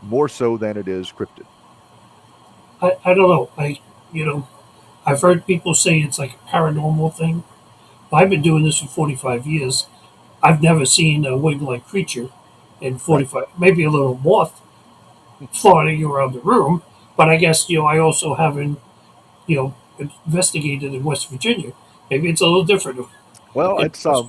more so than it is cryptid.
I don't know. You know, I've heard people say it's like a paranormal thing. I've been doing this for 45 years. I've never seen a wing-like creature in
Right.
45. Maybe a little moth flying around the room, but I guess I also haven't investigated in West Virginia. Maybe it's a little different.
Well,
In
it's
West,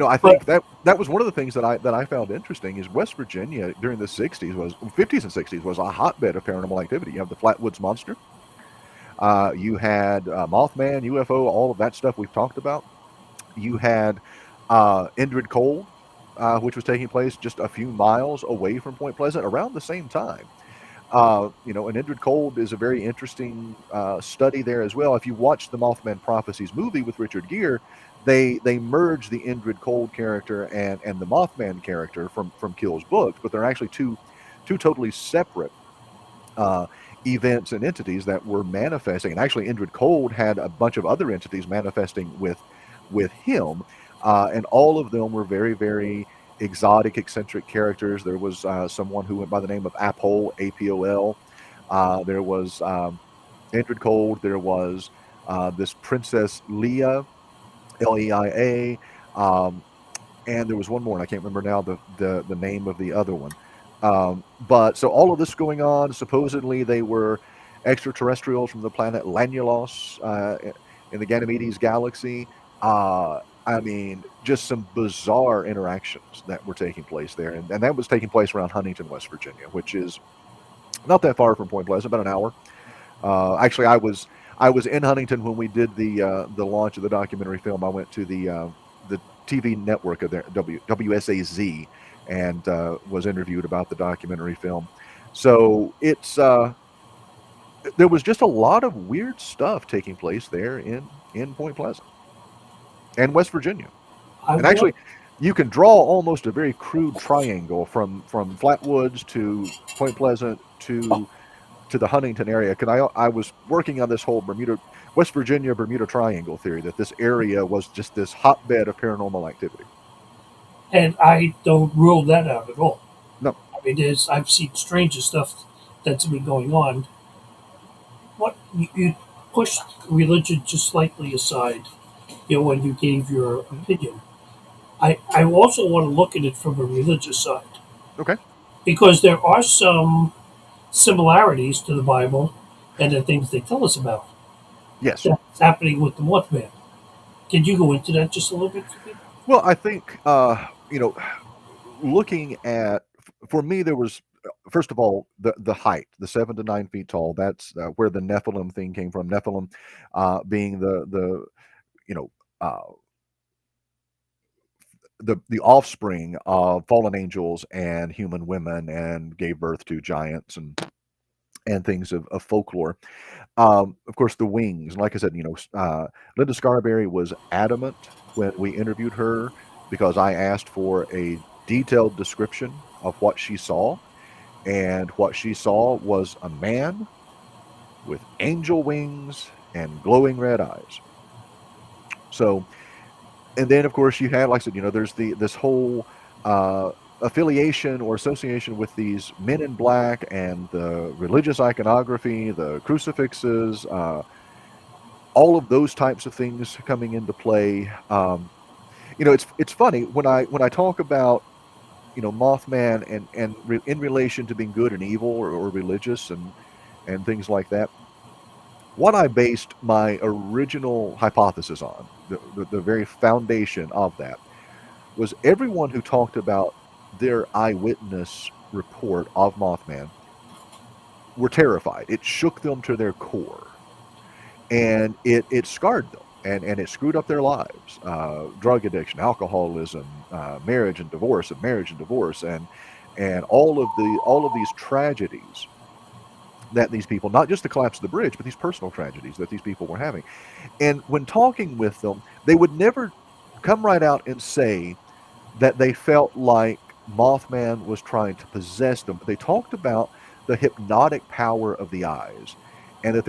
I
But
think that was one of the things that I found interesting is West Virginia during the '60s was '50s and '60s was a hotbed of paranormal activity. You have the Flatwoods Monster, you had Mothman, UFO, all of that stuff we've talked about. You had Indrid Cold, which was taking place just a few miles away from Point Pleasant around the same time. And Indrid Cold is a very interesting study there as well. If you watch the Mothman Prophecies movie with Richard Gere, they merge the Indrid Cold character and the Mothman character from Kill's books, but they're actually two totally separate uh, events and entities that were manifesting. And actually, Indrid Cold had a bunch of other entities manifesting with him, and all of them were very, very exotic, eccentric characters. There was someone who went by the name of Apol, Apol. There was Indrid Cold. There was this Princess Leia, Leia. Um, and there was one more, and I can't remember now the name of the other one. But so all of this going on, supposedly they were extraterrestrials from the planet Lanulos in the Ganymedes galaxy. I mean, just some bizarre interactions that were taking place there, and that was taking place around Huntington, West Virginia, which is not that far from Point Pleasant, about an hour. Actually, I was in Huntington when we did the launch of the documentary film. I went to the TV network of there, WSAZ, and was interviewed about the documentary film. So there was just a lot of weird stuff taking place there in Point Pleasant and West Virginia.
I
And
want
actually, you can draw almost a very crude triangle from Flatwoods to Point Pleasant to the Huntington area. Because I was working on this whole West Virginia Bermuda Triangle theory that this area was just this hotbed of paranormal activity.
and I don't rule that out at all.
No,
I mean, I've seen stranger stuff that's been going on. What you pushed religion just slightly aside, when you gave your opinion. I also want to look at it from a religious side
okay,
because there are some similarities to the Bible and the things they tell us about
yes.
that's happening with the Mothman. Can you go into that just a little bit?
Well, I think looking at for me there was first of all the height, the 7 to 9 feet tall. That's where the Nephilim thing came from. Nephilim being the you know uh, the offspring of fallen angels and human women, and gave birth to giants and things of folklore. Of course, the wings. Like I said, Linda Scarberry was adamant when we interviewed her because I asked for a detailed description of what she saw, and what she saw was a man with angel wings and glowing red eyes. So, and then of course you had, like I said, there's this whole uh, affiliation or association with these men in black and the religious iconography, the crucifixes, all of those types of things coming into play. It's funny when I talk about Mothman and in relation to being good and evil or religious and things like that. What I based my original hypothesis on, the very foundation of that, was everyone who talked about their eyewitness report of Mothman were terrified. It shook them to their core, and it scarred them, and it screwed up their lives. Drug addiction, alcoholism, marriage and divorce, and all of these tragedies that these people, not just the collapse of the bridge, but these personal tragedies that these people were having. And when talking with them, they would never come right out and say that they felt like Mothman was trying to possess them. But they talked about the hypnotic power of the eyes, and that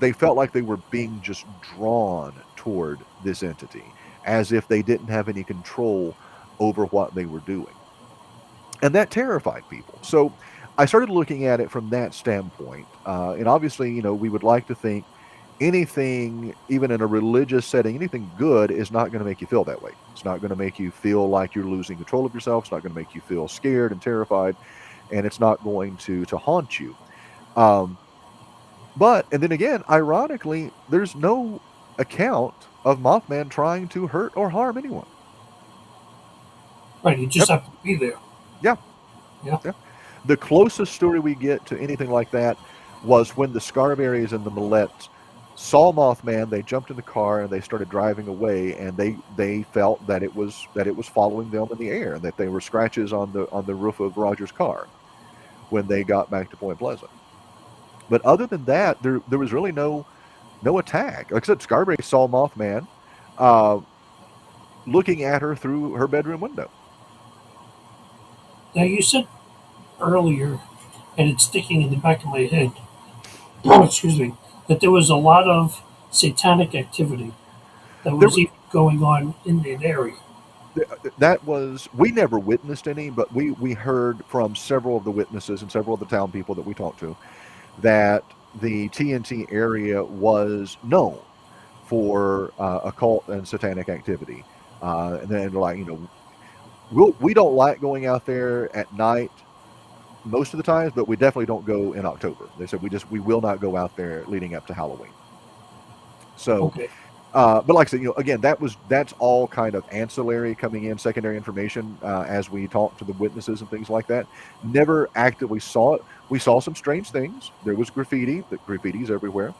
they felt like they were being just drawn toward this entity, as if they didn't have any control over what they were doing. And that terrified people. So I started looking at it from that standpoint. And obviously, we would like to think anything, even in a religious setting, anything good is not going to make you feel that way. It's not going to make you feel like you're losing control of yourself. It's not going to make you feel scared and terrified, and it's not going to haunt you. Um, and then again, ironically, there's no account of Mothman trying to hurt or harm anyone.
Right, you just
Yep.
have to be there.
Yeah.
Yeah.
Yeah. The closest story we get to anything like that was when the Scarberries and the Millettes saw Mothman. They jumped in the car and they started driving away, and they felt that it was following them in the air, and that they were scratches on the roof of Roger's car when they got back to Point Pleasant. But other than that, there was really no attack. Like I said, Scarberry saw Mothman uh, looking at her through her bedroom window.
Now you said earlier, and it's sticking in the back of my head, excuse me, that there was a lot of satanic activity that
There
was even going on in that area.
that was we never witnessed any, but we heard from several of the witnesses and several of the town people that we talked to that the TNT area was known for occult and satanic activity. And then, like, we don't like going out there at night most of the times, but we definitely don't go in October. They said we will not go out there leading up to Halloween. So,
Okay.
but like I said, again, that's all kind of ancillary coming in, secondary information as we talk to the witnesses and things like that. Never actively saw it. We saw some strange things. There was graffiti, the graffiti's everywhere.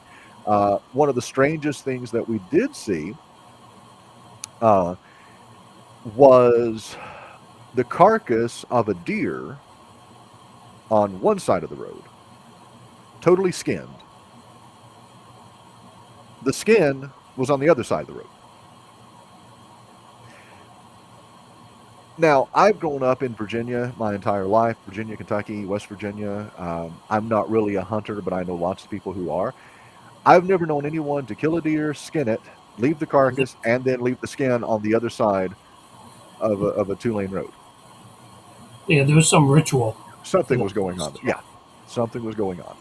One of the strangest things that we did see uh, was the carcass of a deer on one side of the road, totally skinned. The skin was on the other side of the road. Now, I've grown up in Virginia my entire life, Virginia, Kentucky, West Virginia. I'm not really a hunter, but I know lots of people who are. I've never known anyone to kill a deer, skin it, leave the carcass, and then leave the skin on the other side of a two-lane road.
Yeah, there was some ritual.
Something
For
was going on.
that.
Yeah, something was going on.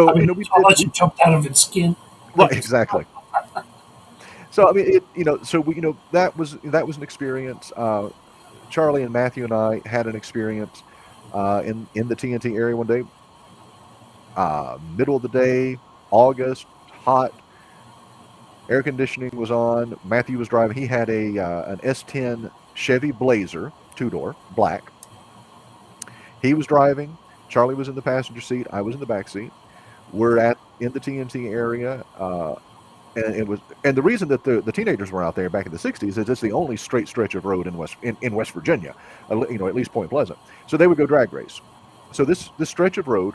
I
So,
mean,
we
how
did,
much it jumped out of its skin.
right,
Like it's,
exactly. So, I mean, so that was an experience. Charlie and Matthew and I had an experience in the TNT area one day. Middle of the day, August, hot, air conditioning was on. Matthew was driving. He had an S10 Chevy Blazer, two door, black. He was driving. Charlie was in the passenger seat. I was in the back seat. We're in the TNT area. And the reason that the teenagers were out there back in the '60s is it's the only straight stretch of road in West Virginia, at least Point Pleasant. So they would go drag race. So this stretch of road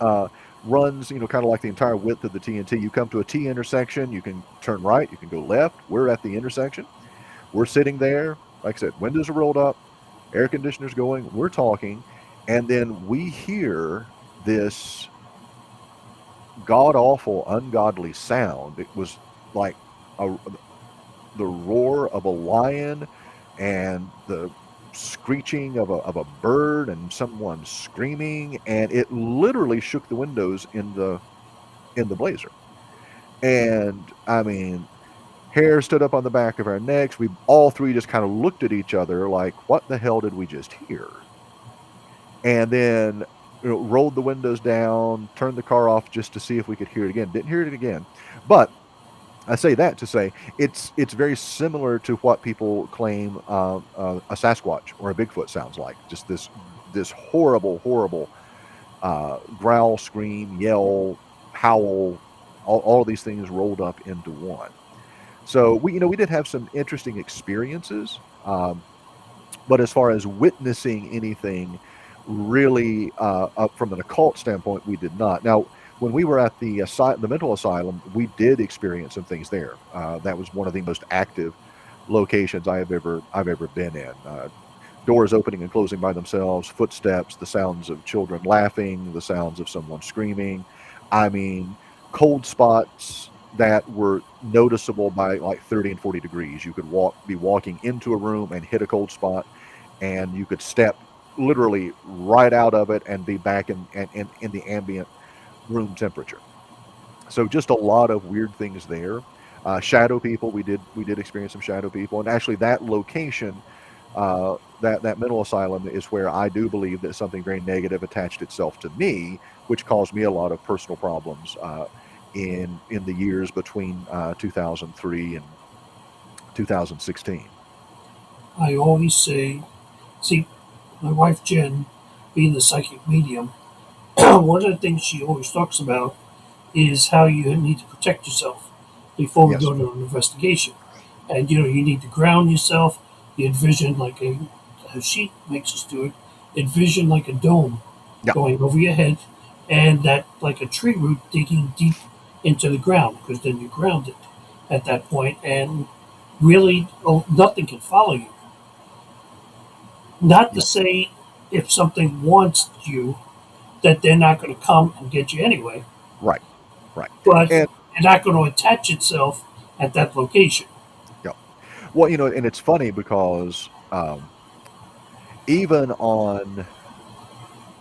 uh, runs, kind of like the entire width of the TNT. You come to a T intersection, you can turn right, you can go left. We're at the intersection. We're sitting there, like I said, windows are rolled up, air conditioners going. We're talking, and then we hear this god awful, ungodly sound. It was like a, the roar of a lion and the screeching of a bird and someone screaming, and it literally shook the windows in the Blazer. And I mean, hair stood up on the back of our necks. We all three just kind of looked at each other like, what the hell did we just hear? And then rolled the windows down, turned the car off just to see if we could hear it again. Didn't hear it again. But I say that to say it's very similar to what people claim a Sasquatch or a Bigfoot sounds like. Just this horrible, horrible growl, scream, yell, howl, all of these things rolled up into one. So we did have some interesting experiences, but as far as witnessing anything really up from an occult standpoint, we did not. Now, when we were at the mental asylum, we did experience some things there. That was one of the most active locations I've ever been in. Doors opening and closing by themselves, footsteps, the sounds of children laughing, the sounds of someone screaming. I mean, cold spots that were noticeable by like 30 and 40 degrees. You could be walking into a room and hit a cold spot, and you could step literally right out of it and be back in the ambient room temperature. So just a lot of weird things there. Shadow people, we did experience some shadow people, and actually that location, that mental asylum is where I do believe that something very negative attached itself to me, which caused me a lot of personal problems in the years between 2003 and 2016.
I always say, see, my wife Jen, being the psychic medium, one of the things she always talks about is how you need to protect yourself before we
Yes.
go to an investigation. And you need to ground yourself. You envision like as she makes us do it, envision like a dome
Yeah.
going over your head, and that like a tree root digging deep into the ground, because then you're grounded at that point, and really nothing can follow you. Not to
Yeah.
say if something wants you that they're not going to come and get you anyway,
Right. Right.
but
And
they're not going to attach itself at that location.
yeah. Well, and it's funny because even on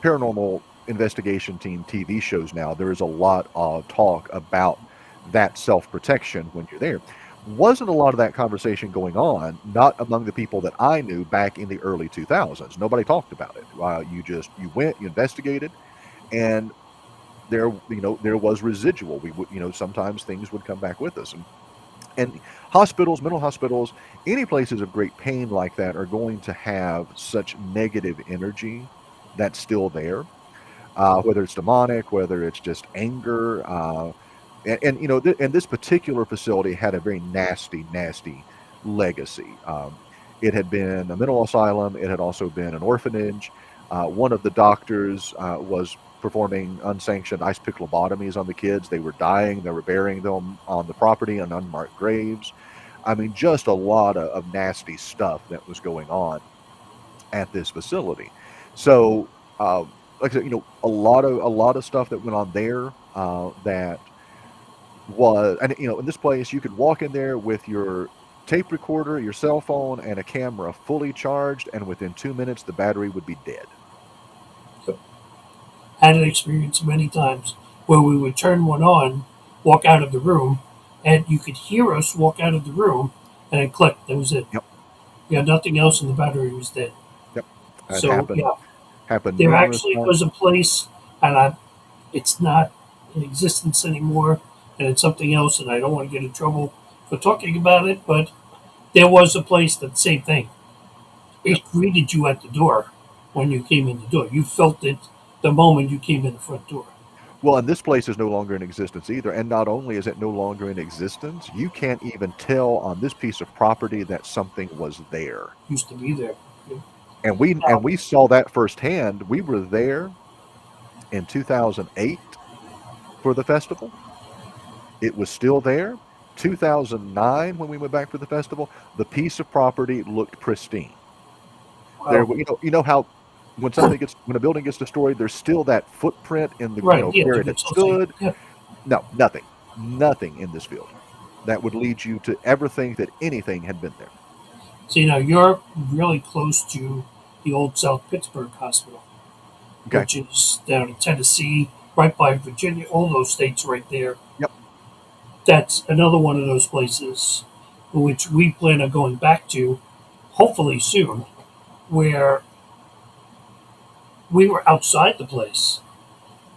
paranormal investigation team TV shows now, there is a lot of talk about that self protection when you're there. Wasn't a lot of that conversation going on, not among the people that I knew back in the early 2000s. Nobody talked about it. You went, you investigated, and there was residual. We would, sometimes things would come back with us, and hospitals, mental hospitals, any places of great pain like that are going to have such negative energy that's still there, whether it's demonic, whether it's just anger. And this particular facility had a very nasty, nasty legacy. It had been a mental asylum. It had also been an orphanage. One of the doctors was performing unsanctioned ice pick lobotomies on the kids. They were dying. They were burying them on the property in unmarked graves. I mean, just a lot of nasty stuff that was going on at this facility. So, like I said, a lot of stuff that went on there that was, and in this place, you could walk in there with your tape recorder, your cell phone, and a camera fully charged, and within 2 minutes, the battery would be dead.
Had an experience many times where we would turn one on, walk out of the room, and you could hear us walk out of the room, and then click. That was it.
Yep.
Yeah, nothing else, and the battery was dead.
Yep. It
So yeah,
happened
there
numerous
actually
times.
was a place, and it's not in existence anymore, and it's something else, and I don't want to get in trouble for talking about it, but there was a place that same thing.
Yep.
It greeted you at the door when you came in the door. You felt it the moment you came in the front door.
Well, and this place is no longer in existence either. And not only is it no longer in existence, you can't even tell on this piece of property that something was there.
Used to be there.
And we saw that firsthand. We were there in 2008 for the festival. It was still there. 2009, when we went back for the festival, the piece of property looked pristine. There,
Wow.
how when a building gets destroyed, there's still that footprint in the
Right. Yeah.
where
To
it had
get something.
stood.
Yeah.
No, nothing in this field that would lead you to ever think that anything had been there.
See, now you're really close to the old South Pittsburgh Hospital,
Okay.
which is down in Tennessee, right by Virginia, all those states right there.
Yep.
That's another one of those places which we plan on going back to, hopefully soon, where we were outside the place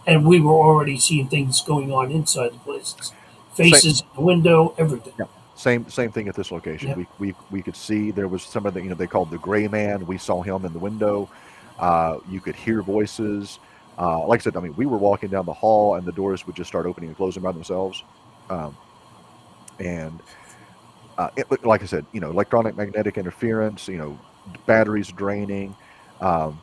and we were already seeing things going on inside the places.
Same,
Faces in the window, everything.
yeah. Same thing at this location.
Yeah.
We could see there was somebody they called the Gray Man. We saw him in the window. You could hear voices. Like I said, I mean, we were walking down the hall and the doors would just start opening and closing by themselves. Um, and like I said, electronic magnetic interference. Batteries draining. Um,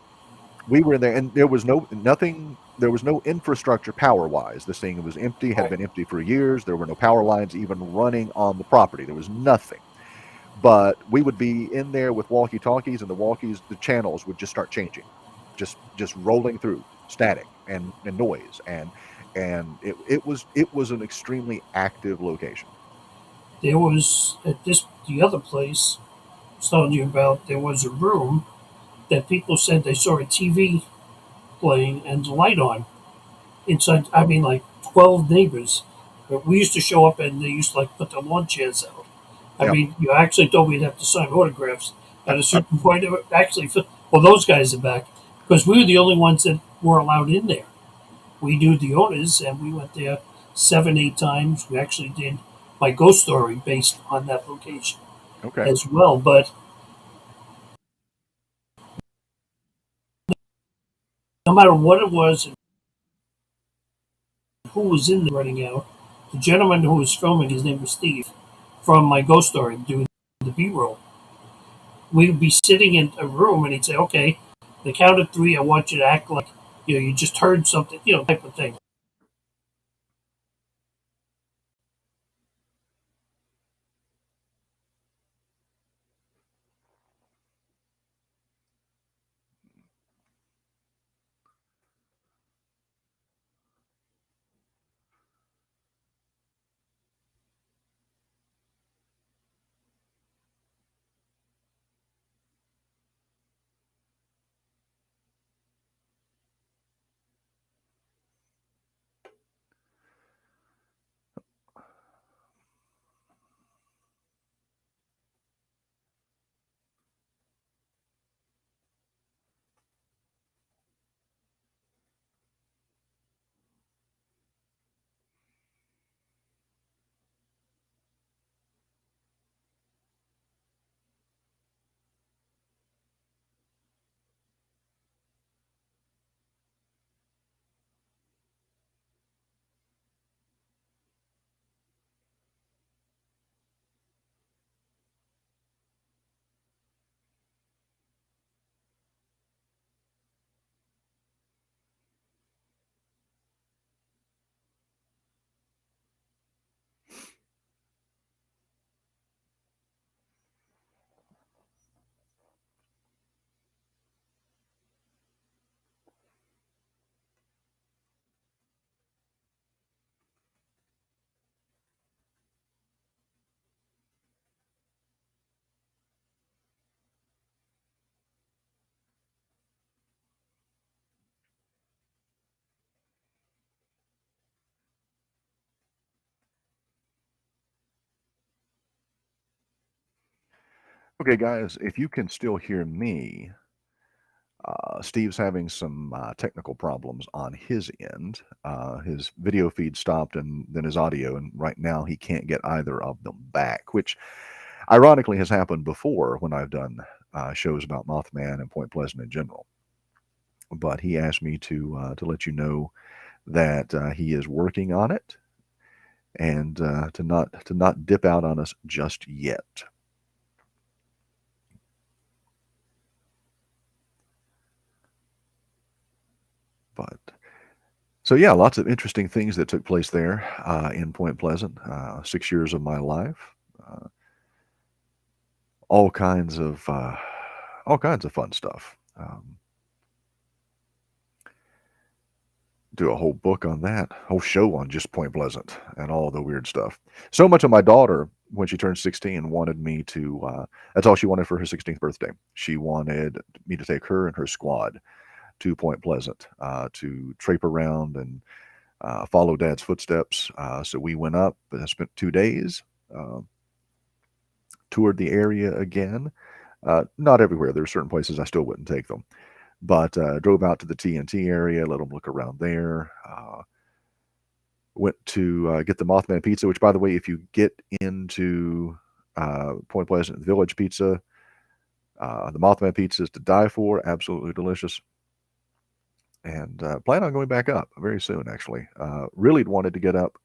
we were in there, and there was nothing. There was no infrastructure power wise. This thing was empty, had
Right.
been empty for years. There were no power lines even running on the property. There was nothing. But we would be in there with walkie talkies, and the channels would just start changing, just rolling through static and noise, and it was an extremely active location.
There was at the other place I was telling you about. There was a room that people said they saw a TV playing and the light on inside. I mean, like 12 neighbors. We used to show up and they used to like put the lawn chairs out. I
Yeah.
mean, you actually told me we'd have to sign autographs at a certain point. Actually, well, those guys are back because we were the only ones that were allowed in there. We knew the owners and we went there 7, 8 times. We actually did my ghost story based on that location
Okay.
as well. But no matter what it was, who was in there running out, the gentleman who was filming, his name was Steve, from my ghost story, doing the B-roll. We'd be sitting in a room, and he'd say, "Okay, the count of three, I want you to act like you just heard something, type of thing."
Okay, guys, if you can still hear me, Steve's having some technical problems on his end. His video feed stopped and then his audio, and right now he can't get either of them back, which ironically has happened before when I've done shows about Mothman and Point Pleasant in general. But he asked me to let you know that he is working on it and to not dip out on us just yet. But so yeah, lots of interesting things that took place there in Point Pleasant. 6 years of my life, uh, all kinds of fun stuff. Do a whole book on that, whole show on just Point Pleasant and all the weird stuff. So much of my daughter, when she turned 16, wanted me to. That's all she wanted for her 16th birthday. She wanted me to take her and her squad to Point Pleasant to trape around and follow Dad's footsteps. So we went up and spent 2 days, uh, toured the area again. Not everywhere. There are certain places I still wouldn't take them, but drove out to the TNT area, let them look around there. Went to get the Mothman Pizza, which, by the way, if you get into Point Pleasant Village Pizza, the Mothman Pizza is to die for. Absolutely delicious. And plan on going back up very soon, actually. Really wanted to get up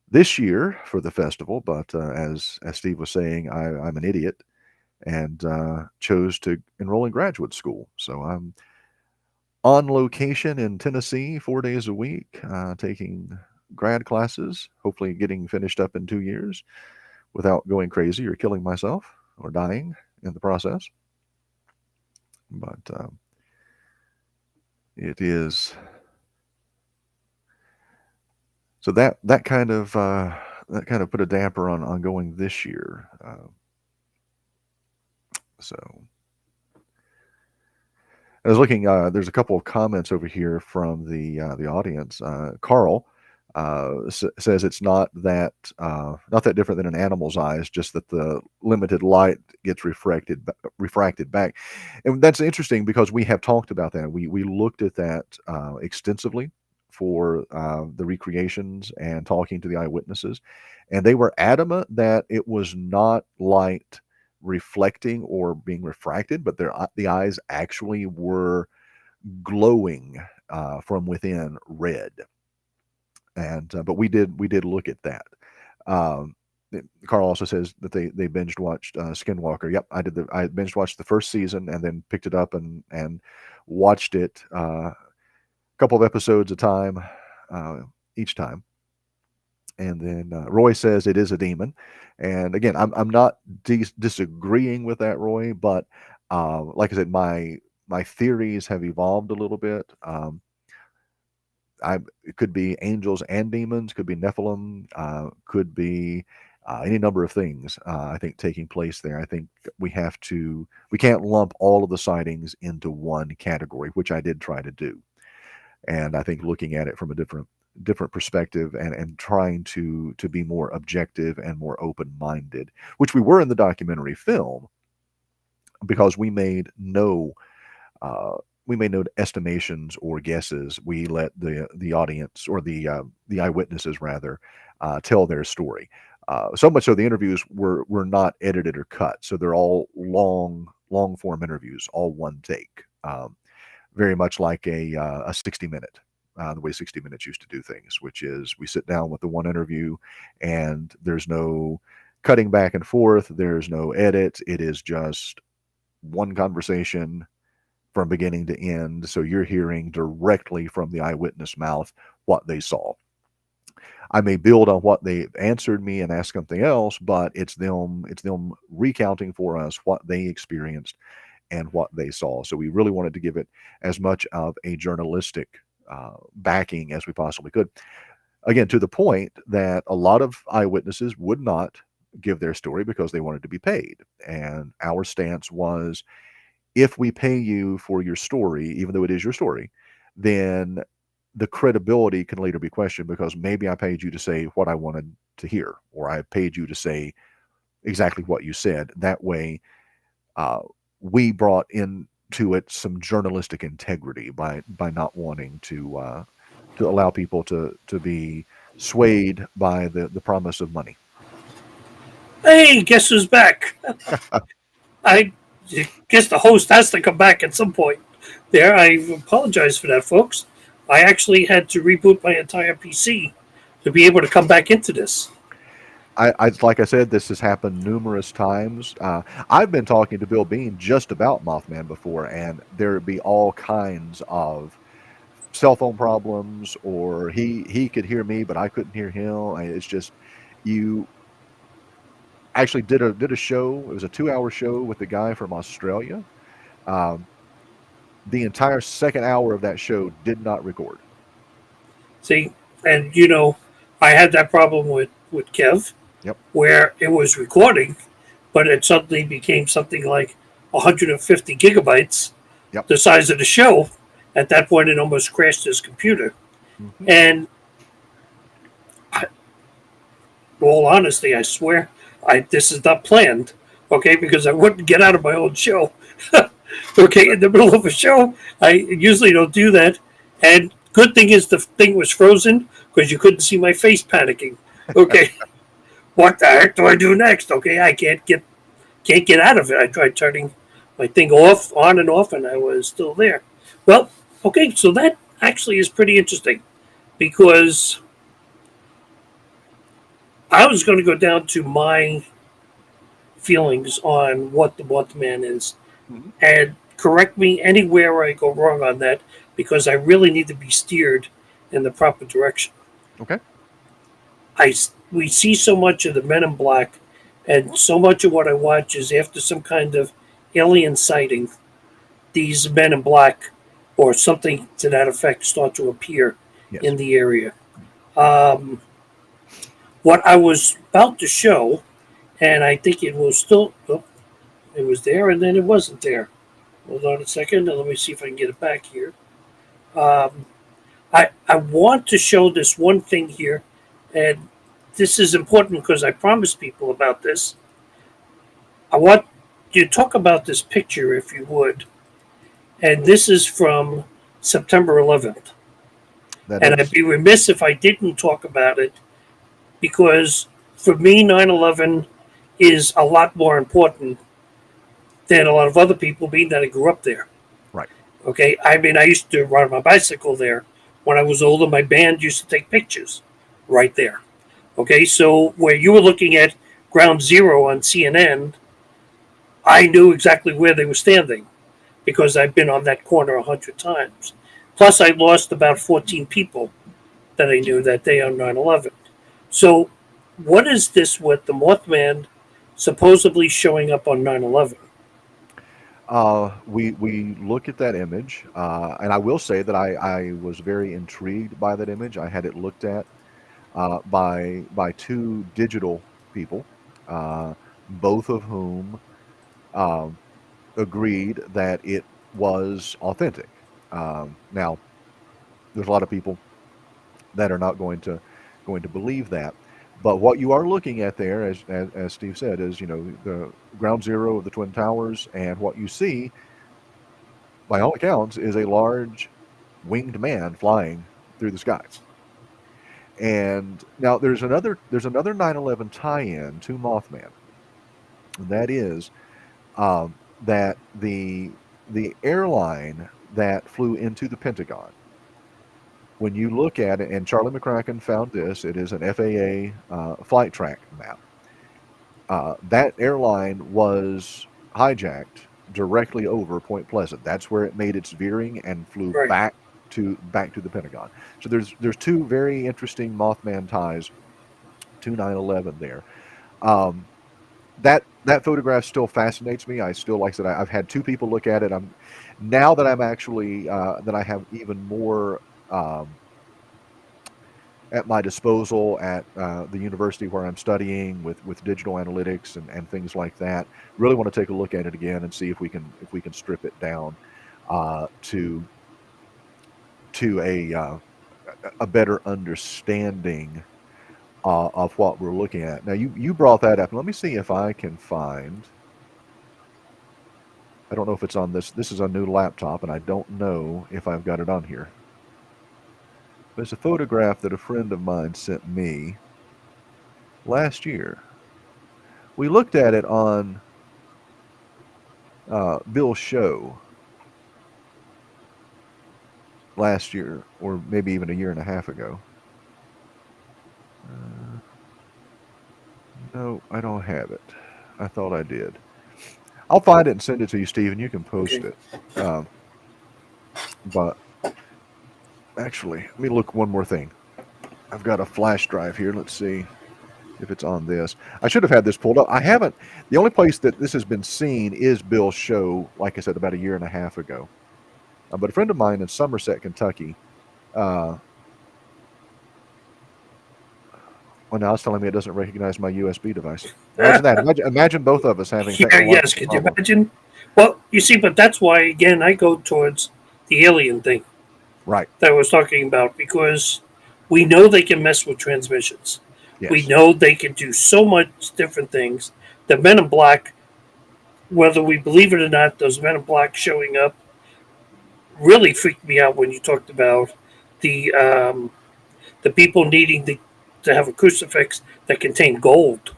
this year for the festival, but as Steve was saying, I'm an idiot and chose to enroll in graduate school. So I'm on location in Tennessee 4 days a week, taking grad classes, hopefully getting finished up in 2 years without going crazy or killing myself or dying in the process. But it is so that kind of put a damper on going this year. So I was looking. There's a couple of comments over here from the audience. Carl says it's not that different than an animal's eyes, just that the limited light gets refracted back, and that's interesting because we have talked about that. We looked at that extensively for the recreations and talking to the eyewitnesses, and they were adamant that it was not light reflecting or being refracted, but the eyes actually were glowing from within red. And but we did look at that. Um, Carl also says that they binge watched Skinwalker. Yep, I did. I binge watched the first season and then picked it up and watched it a couple of episodes a time each time. And then Roy says it is a demon, and again, I'm not disagreeing with that, Roy, but like I said, my theories have evolved a little bit. It could be angels and demons, could be Nephilim, could be any number of things. I think taking place there. I think we can't lump all of the sightings into one category, which I did try to do. And I think looking at it from a different perspective and trying to be more objective and more open-minded, which we were in the documentary film, because we made no estimations or guesses. We let the audience, or the eyewitnesses rather, tell their story. So much so the interviews were not edited or cut, so they're all long form interviews, all one take, very much like a 60-minute. The way 60 Minutes used to do things, which is we sit down with the one interview and there's no cutting back and forth, there's no edit, it is just one conversation from beginning to end. So you're hearing directly from the eyewitness mouth what they saw. I may build on what they answered me and ask something else, but it's them recounting for us what they experienced and what they saw. So we really wanted to give it as much of a journalistic backing as we possibly could. Again, to the point that a lot of eyewitnesses would not give their story because they wanted to be paid. And our stance was, if we pay you for your story, even though it is your story, then the credibility can later be questioned, because maybe I paid you to say what I wanted to hear, or I paid you to say exactly what you said. That way, we brought into it some journalistic integrity by not wanting to allow people to be swayed by the promise of money.
Hey, guess who's back? I guess the host has to come back at some point. There, I apologize for that, folks. I actually had to reboot my entire PC to be able to come back into this.
Like I said, this has happened numerous times. I've been talking to Bill Bean just about Mothman before, and there would be all kinds of cell phone problems, or he could hear me, but I couldn't hear him. It's just, you actually did a show. It was a 2-hour show with the guy from Australia. The entire second hour of that show did not record.
See, and I had that problem with Kev,
Yep.
where it was recording, but it suddenly became something like 150 gigabytes,
Yep.
the size of the show. At that point, it almost crashed his computer.
Mm-hmm.
And in all honesty, I swear, this is not planned, okay, because I wouldn't get out of my own show. Okay, in the middle of a show, I usually don't do that. And good thing is the thing was frozen, because you couldn't see my face panicking. Okay, what the heck do I do next? Okay, I can't get out of it. I tried turning my thing on and off, and I was still there. Well, okay, so that actually is pretty interesting, because I was going to go down to my feelings on what the Mothman is, and correct me anywhere where I go wrong on that, because I really need to be steered in the proper direction.
Okay.
We see so much of the Men in Black, and so much of what I watch is after some kind of alien sighting, these Men in Black or something to that effect start to appear in the area. What I was about to show, and I think it was still, it was there and then it wasn't there. Hold on a second, and let me see if I can get it back here. I want to show this one thing here, and this is important because I promised people about this. I want you to talk about this picture, if you would. And this is from September 11th. And I'd be remiss if I didn't talk about it, because for me, 9/11 is a lot more important than a lot of other people, being that I grew up there.
Right.
Okay, I mean, I used to ride my bicycle there. When I was older, my band used to take pictures right there. Okay, so where you were looking at Ground Zero on CNN, I knew exactly where they were standing because I've been on that corner 100 times. Plus, I lost about 14 people that I knew that day on 9/11. So, what is this with the Mothman supposedly showing up on 9/11?
We look at that image, and I will say that I was very intrigued by that image. I had it looked at by two digital people, uh, both of whom um, agreed that it was authentic. Now, there's a lot of people that are not going to believe that. But what you are looking at there, as Steve said, is the ground zero of the Twin Towers, and what you see, by all accounts, is a large winged man flying through the skies. And now there's another 9/11 tie-in to Mothman, and that is that the airline that flew into the Pentagon. When you look at it, and Charlie McCracken found this, it is an FAA flight track map. That airline was hijacked directly over Point Pleasant. That's where it made its veering and flew
Right.
back to the Pentagon. So there's two very interesting Mothman ties to 9/11 there. Um, that photograph still fascinates me. I still, like I said, I've had two people look at it. Now that I'm actually that I have even more um, at my disposal at the university where I'm studying with digital analytics and things like that. Really want to take a look at it again and see if we can strip it down to a better understanding of what we're looking at. Now you brought that up. Let me see if I can find. I don't know if it's on this. This is a new laptop, and I don't know if I've got it on here. There's a photograph that a friend of mine sent me last year. We looked at it on Bill's show last year, or maybe even a year and a half ago. No, I don't have it. I thought I did. I'll find it and send it to you, Steve, and you can post
Okay.
it. But actually, let me look one more thing. I've got a flash drive here. Let's see if it's on this. I should have had this pulled up. I haven't. The only place that this has been seen is Bill's show, like I said, about a year and a half ago. But a friend of mine in Somerset, Kentucky, well, now it's telling me it doesn't recognize my USB device. Imagine that. Imagine both of us having
Yeah, yes,
technological
could you
problems.
imagine? Well, you see, but that's why, again, I go towards the alien thing
Right.
that I was talking about because we know they can mess with transmissions. We
Yes.
know they can do so much different things. The Men in Black, whether we believe it or not, those Men in Black showing up really freaked me out when you talked about the um, the people needing to have a crucifix that contained gold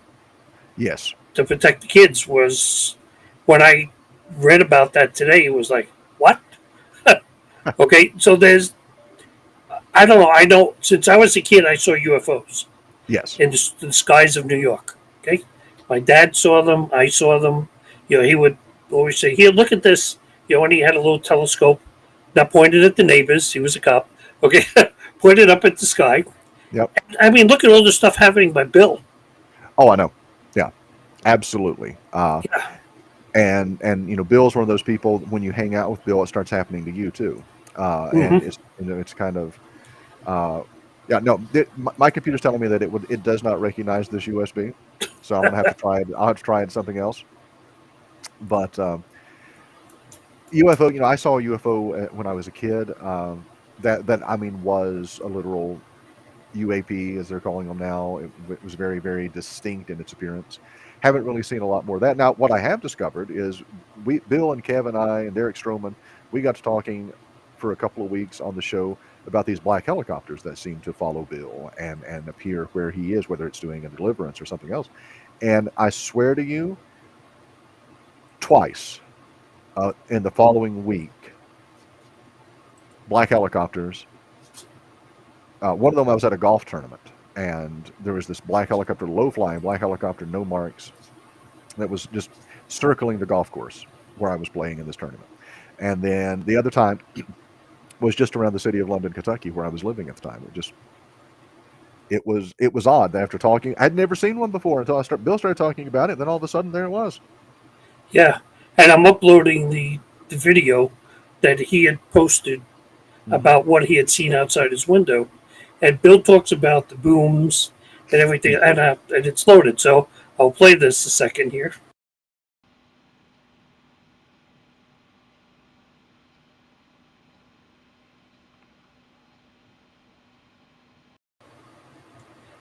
Yes.
to protect the kids. Was when I read about that today, it was like, what? Okay, so there's, I don't know. I know since I was a kid, I saw UFOs
Yes.
in the skies of New York. Okay, my dad saw them. I saw them. You know, he would always say, "Here, look at this." You know, and he had a little telescope, not pointed at the neighbors. He was a cop. Okay, pointed up at the sky.
Yep.
I mean, look at all the stuff happening by Bill.
Oh, I know. Yeah. Absolutely.
Yeah.
And Bill's one of those people. When you hang out with Bill, it starts happening to you too. And
Mm-hmm.
it's kind of yeah. No, my computer's telling me that it does not recognize this USB, so I'm gonna have to try it. I'll have to try it something else. But UFO, I saw a UFO when I was a kid. That I mean was a literal UAP, as they're calling them now. It was very, very distinct in its appearance. Haven't really seen a lot more of that. Now, what I have discovered is Bill and Kev and I and Derek Stroman, we got to talking for a couple of weeks on the show about these black helicopters that seem to follow Bill and appear where he is, whether it's doing a deliverance or something else. And I swear to you, twice in the following week, black helicopters. One of them I was at a golf tournament, and there was this black helicopter, low flying black helicopter, no marks, that was just circling the golf course where I was playing in this tournament. And then the other time was just around the city of London, Kentucky, where I was living at the time. It was odd. After talking, I'd never seen one before until Bill started talking about it. Then all of a sudden, there it was.
Yeah, and I'm uploading the video that he had posted about what he had seen outside his window, and Bill talks about the booms and everything, and it's loaded. So I'll play this a second here.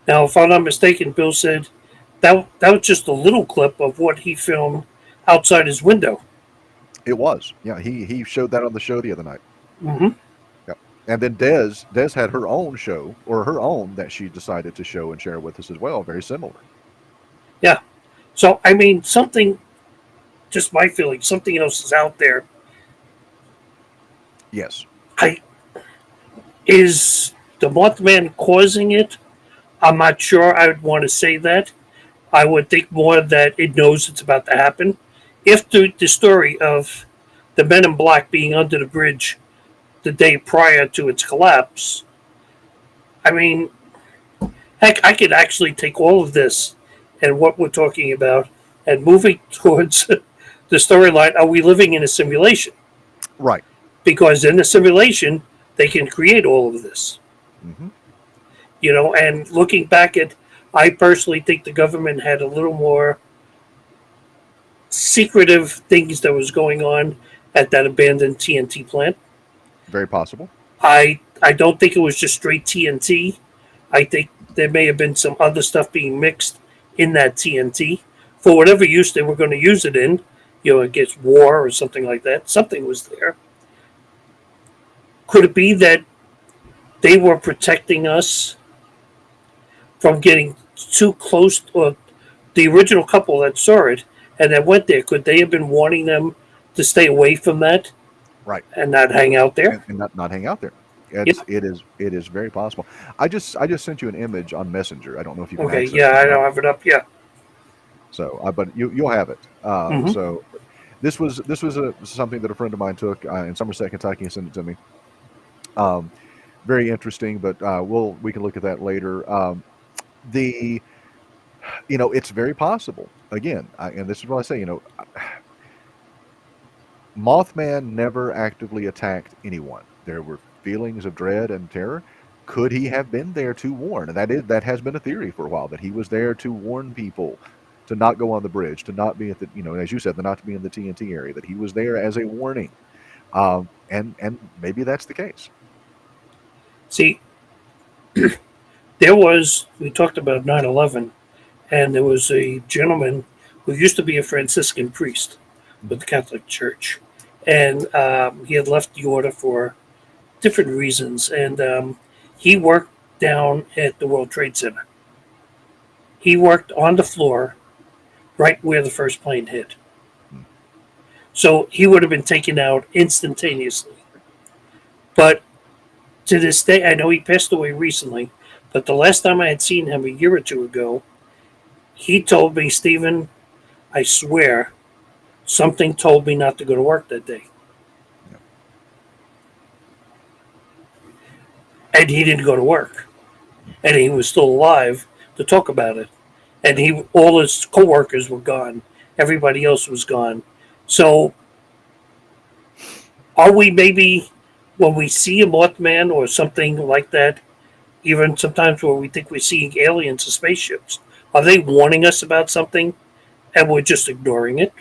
Now, if I'm not mistaken, Bill said that was just a little clip of what he filmed outside his window.
It was. Yeah, he showed that on the show the other night.
Mm-hmm.
Yep. And then Des had her own show, or her own, that she decided to show and share with us as well. Very similar.
Yeah. So, I mean, something, just my feeling, something else is out there.
Yes.
Is the Mothman causing it? I'm not sure I would want to say that. I would think more that it knows it's about to happen. If the story of the men in black being under the bridge the day prior to its collapse, I mean, heck, I could actually take all of this and what we're talking about and moving towards the storyline. Are we living in a simulation?
Right.
Because in the simulation, they can create all of this.
Mm-hmm.
You know, and looking back at, I personally think the government had a little more secretive things that was going on at that abandoned TNT plant.
Very possible.
I don't think it was just straight TNT. I think there may have been some other stuff being mixed in that TNT for whatever use they were going to use it in. You know, against war or something like that. Something was there. Could it be that they were protecting us from getting too close, or the original couple that saw it and that went there, could they have been warning them to stay away from that?
Right.
And not hang out there?
And not hang out there.
Yep.
It is very possible. I just sent you an image on Messenger. I don't know if you can
Okay,
access
yeah,
it.
I don't have it up. Yeah.
So, but you'll have it. So, this was something that a friend of mine took in Somerset, Kentucky, and sent it to me. Very interesting, but we can look at that later. It's very possible. Again, and this is what I say. Mothman never actively attacked anyone. There were feelings of dread and terror. Could he have been there to warn? And that has been a theory for a while, that he was there to warn people to not go on the bridge, to not be at the, as you said, not to be in the TNT area, that he was there as a warning. And maybe that's the case.
See, we talked about 9/11, and there was a gentleman who used to be a Franciscan priest with the Catholic Church, and he had left the order for different reasons, and he worked down at the World Trade Center. He worked on the floor right where the first plane hit. So he would have been taken out instantaneously. But to this day, I know he passed away recently, but the last time I had seen him a year or two ago, he told me, Stephen, I swear, something told me not to go to work that day.
Yeah.
And he didn't go to work. And he was still alive to talk about it. And all his coworkers were gone. Everybody else was gone. So are we maybe, when we see a Mothman or something like that, even sometimes where we think we're seeing aliens or spaceships, are they warning us about something and we're just ignoring it?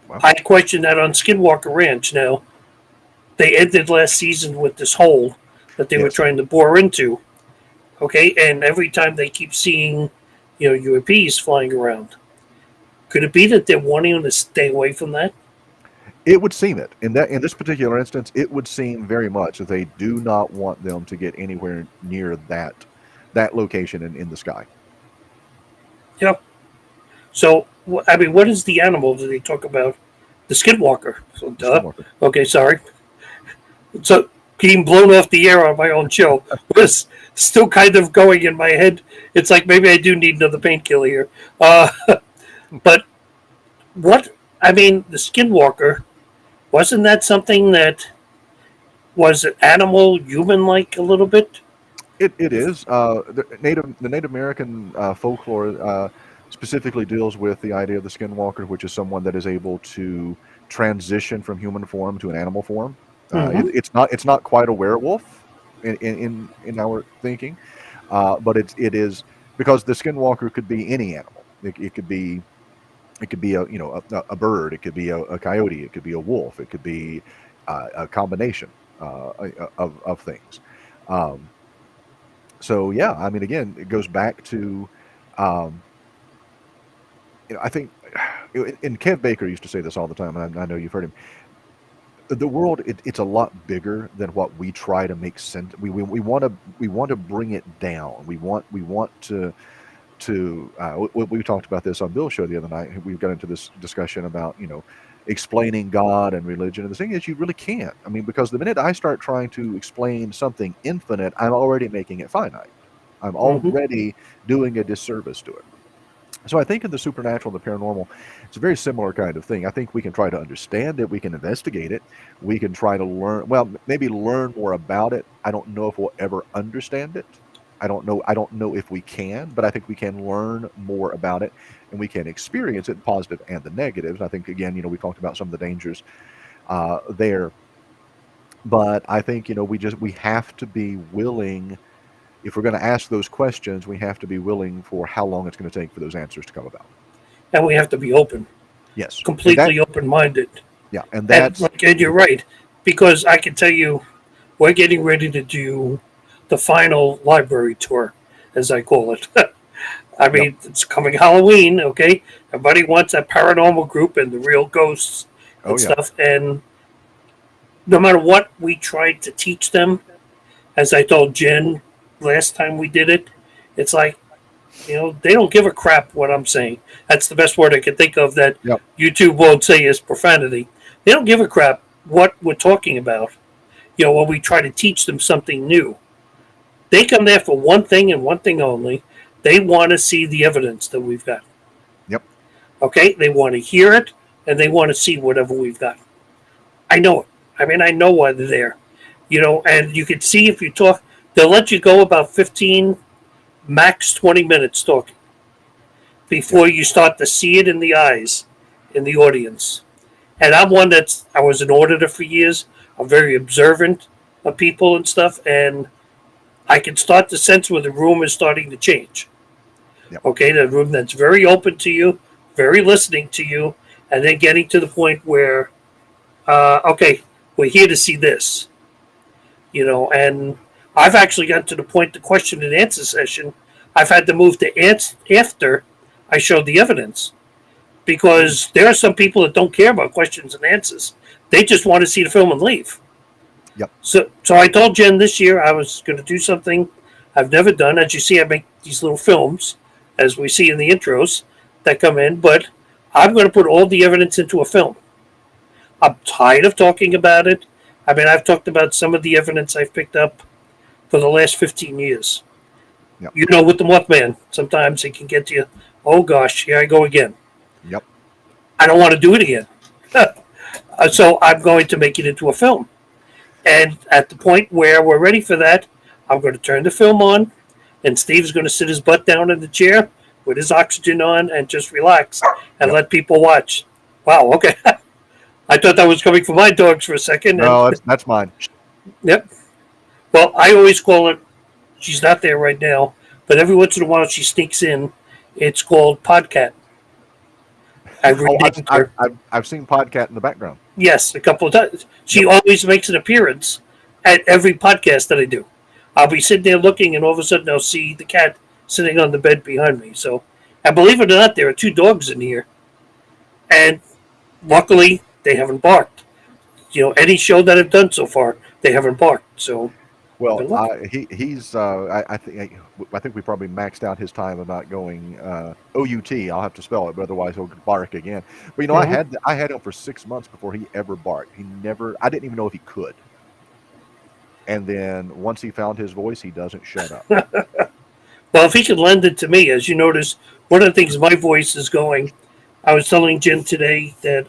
Wow.
I questioned that on Skinwalker Ranch. Now, they ended last season with this hole that they were trying to bore into. Okay, and every time they keep seeing, UAPs flying around. Could it be that they're wanting them to stay away from that?
It would seem it. In this particular instance, it would seem very much that they do not want them to get anywhere near that location in the sky.
Yep. So, I mean, what is the animal that they talk about? The Skinwalker. So, duh.
Skinwalker.
Okay, sorry. So being blown off the air on my own show was still kind of going in my head. It's like maybe I do need another painkiller here. Uh, but what I mean, the Skinwalker, wasn't that something that was animal human like a little bit?
It is the Native American folklore specifically deals with the idea of the skinwalker, which is someone that is able to transition from human form to an animal form.
Mm-hmm.
It's not quite a werewolf in our thinking, but it is because the skinwalker could be any animal. It could be a bird. It could be a coyote. It could be a wolf. It could be a combination of things. Um, so yeah, I mean, again, it goes back to, um, I think, and Kev Baker used to say this all the time, and I know you've heard him. The world, it's a lot bigger than what we try to make sense. We want to bring it down. We want to we talked about this on Bill's show the other night. We got into this discussion about explaining God and religion, and the thing is, you really can't. I mean, because the minute I start trying to explain something infinite, I'm already making it finite. I'm
Mm-hmm.
already doing a disservice to it. So I think in the supernatural and the paranormal, it's a very similar kind of thing. I think we can try to understand it, we can investigate it, we can try to learn, well, maybe learn more about it. I don't know if we'll ever understand it. I don't know if we can, but I think we can learn more about it and we can experience it, positive and the negatives. I think again, we talked about some of the dangers there, but I think we have to be willing. If we're going to ask those questions, we have to be willing for how long it's going to take for those answers to come about.
And we have to be open,
Yes, and that
completely open minded.
yeah, and
And
that's
like, and you're right, because I can tell you, we're getting ready to do the final library tour, as I call it. I
yep.
mean, it's coming Halloween, okay? Everybody wants that paranormal group and the real ghosts
Oh
and
yeah,
stuff. And no matter what we tried to teach them, as I told Jen last time we did it, it's like, they don't give a crap what I'm saying. That's the best word I can think of that
yep,
YouTube won't say is profanity. They don't give a crap what we're talking about, when we try to teach them something new. They come there for one thing and one thing only. They want to see the evidence that we've got.
yep,
Okay? They want to hear it and they want to see whatever we've got. I know it. I mean, I know why they're there. And you can see if you talk, they'll let you go about 15, max 20 minutes talking
yep,
before you start to see it in the eyes in the audience. And I was an auditor for years. I'm very observant of people and stuff. And I can start to sense where the room is starting to change.
yep,
Okay, the room that's very open to you, very listening to you, and then getting to the point where, okay, we're here to see this, and I've actually gotten to the point, the question and answer session, I've had to move to after I showed the evidence because there are some people that don't care about questions and answers. They just want to see the film and leave.
yep,
So I told Jen this year I was going to do something I've never done. As you see, I make these little films, as we see in the intros that come in, but I'm going to put all the evidence into a film. I'm tired of talking about it. I mean, I've talked about some of the evidence I've picked up for the last 15 years.
yep,
With the Mothman, sometimes it can get to you, oh gosh, here I go again.
yep,
I don't want to do it again. So I'm going to make it into a film. And at the point where we're ready for that, I'm going to turn the film on, and Steve's going to sit his butt down in the chair with his oxygen on and just relax and
yep.
let people watch. Wow, okay. I thought that was coming from my dogs for a second. And
No, that's mine.
yep. Well, I always call it, she's not there right now, but every once in a while she sneaks in. It's called Podcat. I've
Oh,
renamed her.
I've seen Podcat in the background.
Yes, a couple of times. She
Yep.
always makes an appearance at every podcast that I do. I'll be sitting there looking, and all of a sudden I'll see the cat sitting on the bed behind me. So, and believe it or not, there are two dogs in here, and luckily they haven't barked. Any show that I've done so far, they haven't barked. So, I've
Well,
been lucky.
he's I think we probably maxed out his time about going OUT. I'll have to spell it, but otherwise he'll bark again. But
Mm-hmm.
I had him for 6 months before he ever barked. He never. I didn't even know if he could. and then once he found his voice, he doesn't shut up.
Well, if he could lend it to me, as you notice, one of the things my voice is going. I was telling Jim today that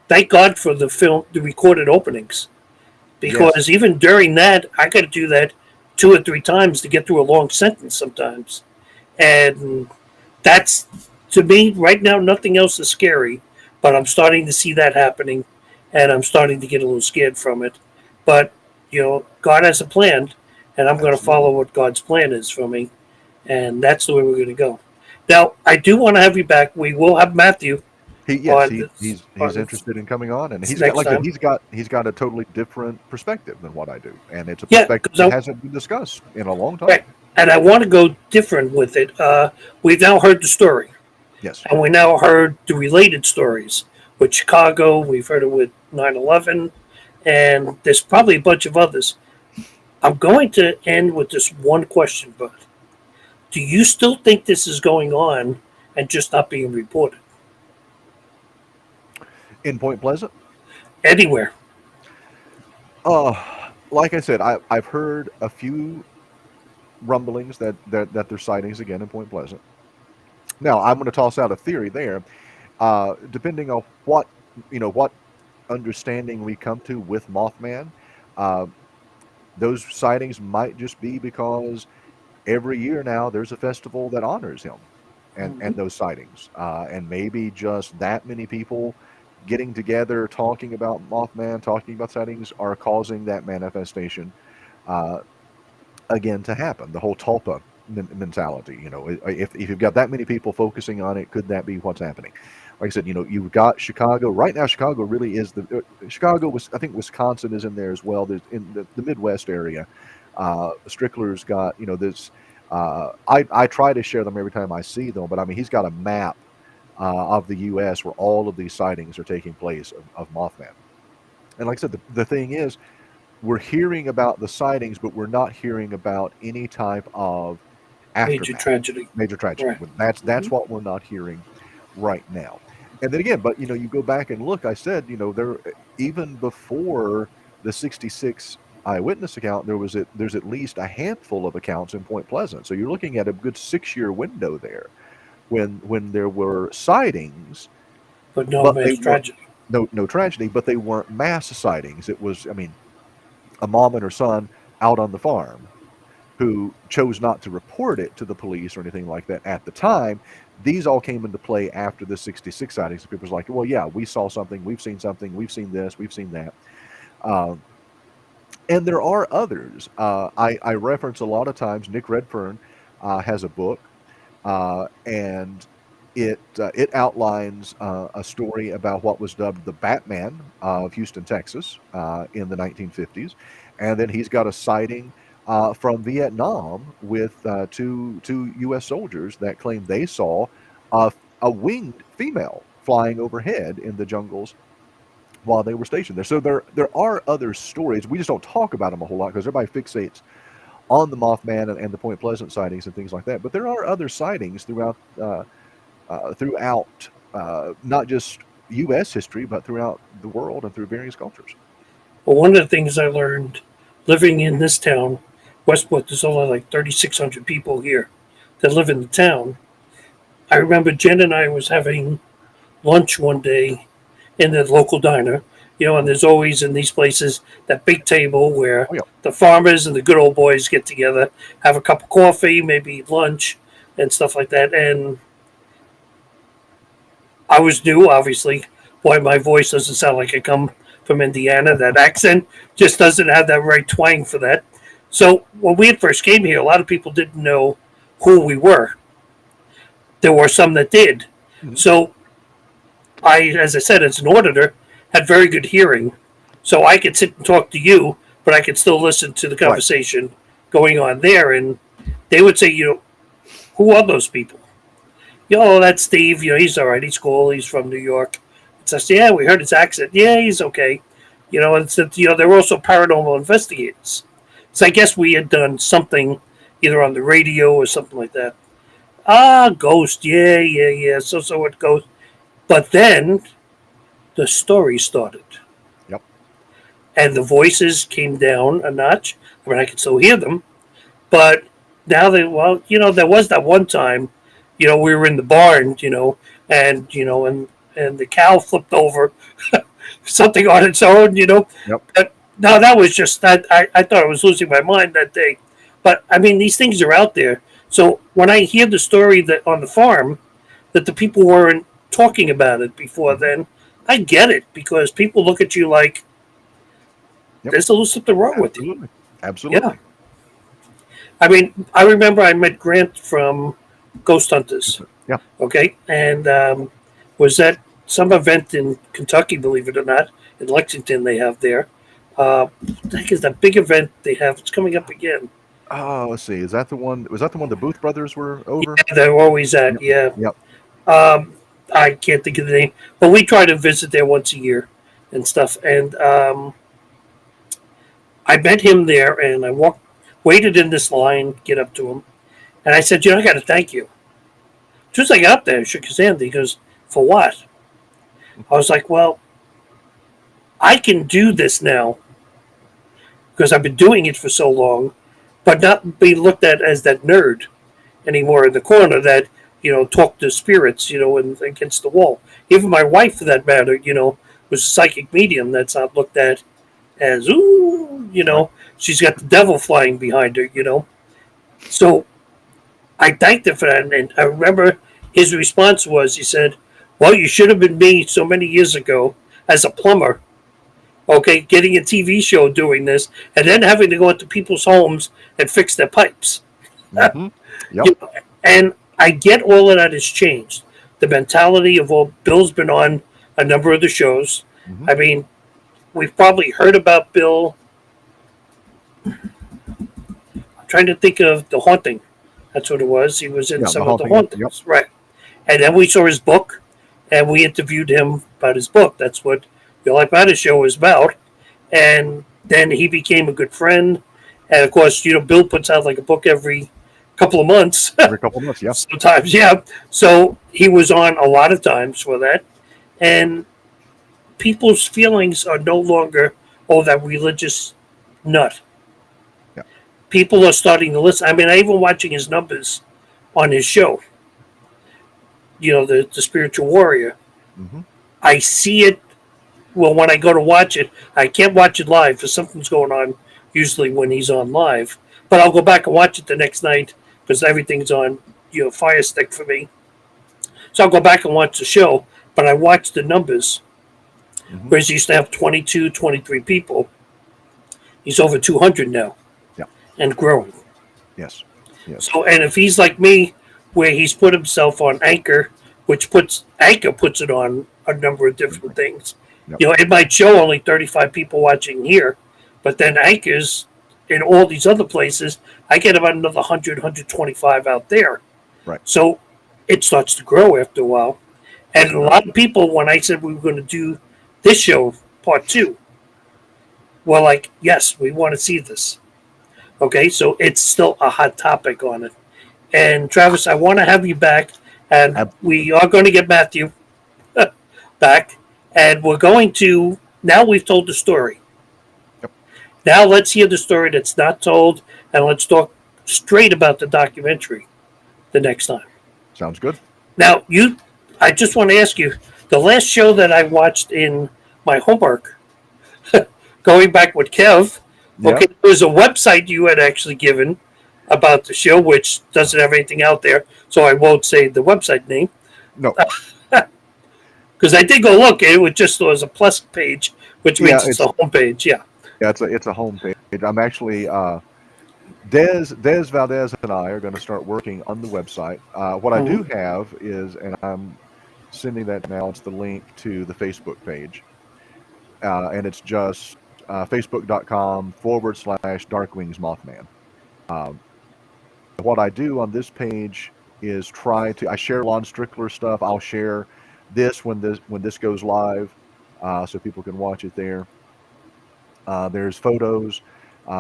thank God for the recorded openings,
Yes,
because even during that, I got to do that 2 or 3 times to get through a long sentence sometimes, and that's to me right now. Nothing else is scary, but I'm starting to see that happening, and I'm starting to get a little scared from it. But God has a plan, and I'm going to
absolutely.
follow what God's plan is for me, and that's the way we're going to go. Now, I do want to have you back. We will have Matthew
He yes,
on
he
this,
he's interested in coming on, and he's got
next
like I said,
time.
he's got a totally different perspective than what I do, and it's a
Yeah,
perspective
because
that
I
hasn't been discussed in a long time.
right, and I want to go different with it. We've now heard the story,
Yes.
and we now heard the related stories with Chicago. We've heard it with 9/11, and there's probably a bunch of others. I'm going to end with this one question, Bud. Do you still think this is going on and just not being reported
In Point Pleasant,
anywhere?
uh, like I said, I've heard a few rumblings that there's sightings again in Point Pleasant. Now, I'm going to toss out a theory there. Depending on what understanding we come to with Mothman, uh, those sightings might just be because every year now there's a festival that honors him and
Mm-hmm.
those sightings, and maybe just that many people getting together, talking about Mothman, talking about sightings, are causing that manifestation uh, again to happen. The whole tulpa mentality, if you've got that many people focusing on it, could that be what's happening? Like I said, you've got Chicago right now. Chicago really is Chicago was, I think Wisconsin is in there as well. There's in the Midwest area. Strickler's got this. I try to share them every time I see them, but I mean he's got a map of the U.S. where all of these sightings are taking place of Mothman. And like I said, the thing is, we're hearing about the sightings, but we're not hearing about any type of
Major
aftermath,
tragedy.
major tragedy.
Right.
That's what we're not hearing right now. And then again, but you go back and look. I said, there even before the '66 eyewitness account, there's at least a handful of accounts in Point Pleasant. So you're looking at a good 6 year window there when there were sightings,
But no
but they
mass
weren't
tragedy.
no tragedy, but they weren't mass sightings. It was, I mean, a mom and her son out on the farm who chose not to report it to the police or anything like that at the time. These all came into play after the '66 sightings. People's like, well, yeah, we saw something, we've seen this, we've seen that. Um, and there are others. I reference a lot of times. Nick Redfern has a book, and it outlines a story about what was dubbed the Batman of Houston, Texas, in the 1950s, and then he's got a sighting from Vietnam with two U.S. soldiers that claim they saw a, a winged female flying overhead in the jungles while they were stationed there. So there are other stories. We just don't talk about them a whole lot because everybody fixates on the Mothman and the Point Pleasant sightings and things like that. But there are other sightings throughout not just U.S. history, but throughout the world and through various cultures.
Well, one of the things I learned living in this town, Westport, there's only like 3,600 people here that live in the town. I remember Jen and I was having lunch one day in the local diner, and there's always in these places that big table where
Oh yeah,
the farmers and the good old boys get together, have a cup of coffee, maybe eat lunch and stuff like that. And I was new, obviously, why my voice doesn't sound like I come from Indiana. That accent just doesn't have that right twang for that. So when we first came here, a lot of people didn't know who we were. There were some that did.
hmm
So I, as I said, as an auditor, had very good hearing. So I could sit and talk to you, but I could still listen to the
right.
conversation going on there. And they would say, who are those people? That's Steve. He's all right. He's cool. He's from New York. So I said, yeah, we heard his accent. Yeah, he's okay. And said, they're also paranormal investigators. So I guess we had done something either on the radio or something like that. Ah, ghost. Yeah, yeah, yeah. So it goes. But then the story started.
Yep.
and the voices came down a notch. I mean, I could still hear them, but now they, well, there was that one time, we were in the barn, and the cow flipped over something on its own,
Yep.
But no, that was just that. I thought I was losing my mind that day. But I mean, these things are out there. So when I hear the story that on the farm that the people weren't talking about it before
Mm-hmm.
then, I get it because people look at you like
Yep.
there's a little something wrong with you.
Absolutely.
Yeah.
Absolutely.
I mean, I remember I met Grant from Ghost Hunters.
Yeah.
Okay, and was at some event in Kentucky, believe it or not, in Lexington they have there. I think it's that big event they have. It's coming up again.
Oh, let's see. Is that the one? Was that the one the Booth brothers were over?
Yeah, they're always at.
Yep.
Yeah,
Yep.
um, I can't think of the name, but we try to visit there once a year and stuff. And I met him there, and I waited in this line, get up to him, and I said, I got to thank you. As soon as I got up there, I shook his hand. He goes, "For what?" I was like, "Well, I can do this now because I've been doing it for so long, but not be looked at as that nerd anymore in the corner that talk to spirits, and against the wall. Even my wife, for that matter, was a psychic medium that's not looked at as ooh,
Right.
she's got the devil flying behind her, So I thanked him for that, and I remember his response was, he said, "Well, you should have been me so many years ago as a plumber." Okay, getting a TV show doing this, and then having to go into people's homes and fix their pipes.
Mm-hmm. Yep.
You know, and I get all of that has changed. The mentality of all Bill's been on a number of the shows.
Mm-hmm.
I mean, we've probably heard about Bill. I'm trying to think of The Haunting. That's what it was. He was in
Yeah. The
some of the
haunting. Yep.
hauntings, right? And then we saw his book, and we interviewed him about his book. That's what Bill Like Matter show is about. And then he became a good friend. And of course, Bill puts out like a book every couple of months.
Every couple of months. Yeah.
Sometimes, yeah. So he was on a lot of times for that. And people's feelings are no longer, oh, that religious nut.
Yeah.
People are starting to listen. I mean, I even watching his numbers on his show, the spiritual warrior.
Mm-hmm.
I see it. Well, when I go to watch it, I can't watch it live because something's going on usually when he's on live. But I'll go back and watch it the next night because everything's on, Fire Stick for me. So I'll go back and watch the show, but I watch the numbers.
Mm-hmm.
Whereas he used to have 22, 23 people. He's over 200 now.
Yeah.
And growing.
Yes. Yes.
So, and if he's like me, where he's put himself on Anchor, which puts it on a number of different things.
Yep.
It might show only 35 people watching here, but then Anchor's in all these other places, I get about another 100, 125 out there.
Right.
So it starts to grow after a while. And a lot of people, when I said we were going to do this show, part 2, were like, yes, we want to see this. Okay, so it's still a hot topic on it. And Travis, I want to have you back, and we are going to get Matthew back, and we're going to, now we've told the story.
Yep.
Now let's hear the story that's not told, and let's talk straight about the documentary the next time.
Sounds good.
Now, I just want to ask you, the last show that I watched in my homework, going back with Kev, okay, there was a website you had actually given about the show, which doesn't have anything out there, so I won't say the website name.
No.
Because I did go look, it was a plus page, which means it's a homepage. Yeah.
Yeah, it's a homepage. I'm actually Des Valdez and I are going to start working on the website. What I do have is, and I'm sending that now, it's the link to the Facebook page. And it's just facebook.com/Darkwings Mothman. What I do on this page is I share Lon Strickler stuff. I'll share this when this goes live, so people can watch it there. There's photos.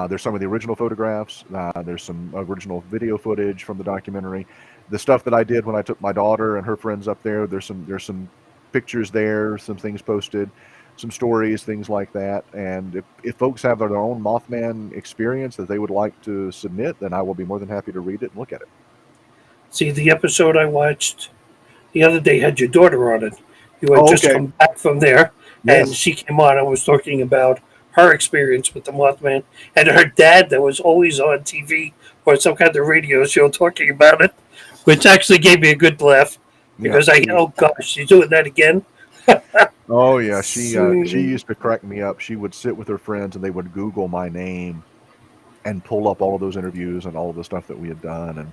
There's some of the original photographs. There's some original video footage from the documentary. The stuff that I did when I took my daughter and her friends up there. There's some pictures there. Some things posted. some stories, things like that. And if folks have their own Mothman experience that they would like to submit, then I will be more than happy to read it and look at it.
See, the episode I watched the other day had your daughter on it. You had
Oh,
just
okay.
come back from there, and
Yes.
she came on and was talking about her experience with the Mothman and her dad that was always on TV or some kind of radio show talking about it, which actually gave me a good laugh
Yeah.
because oh gosh, she's doing that again.
Oh yeah. She
See,
used to crack me up. She would sit with her friends and they would Google my name and pull up all of those interviews and all of the stuff that we had done. And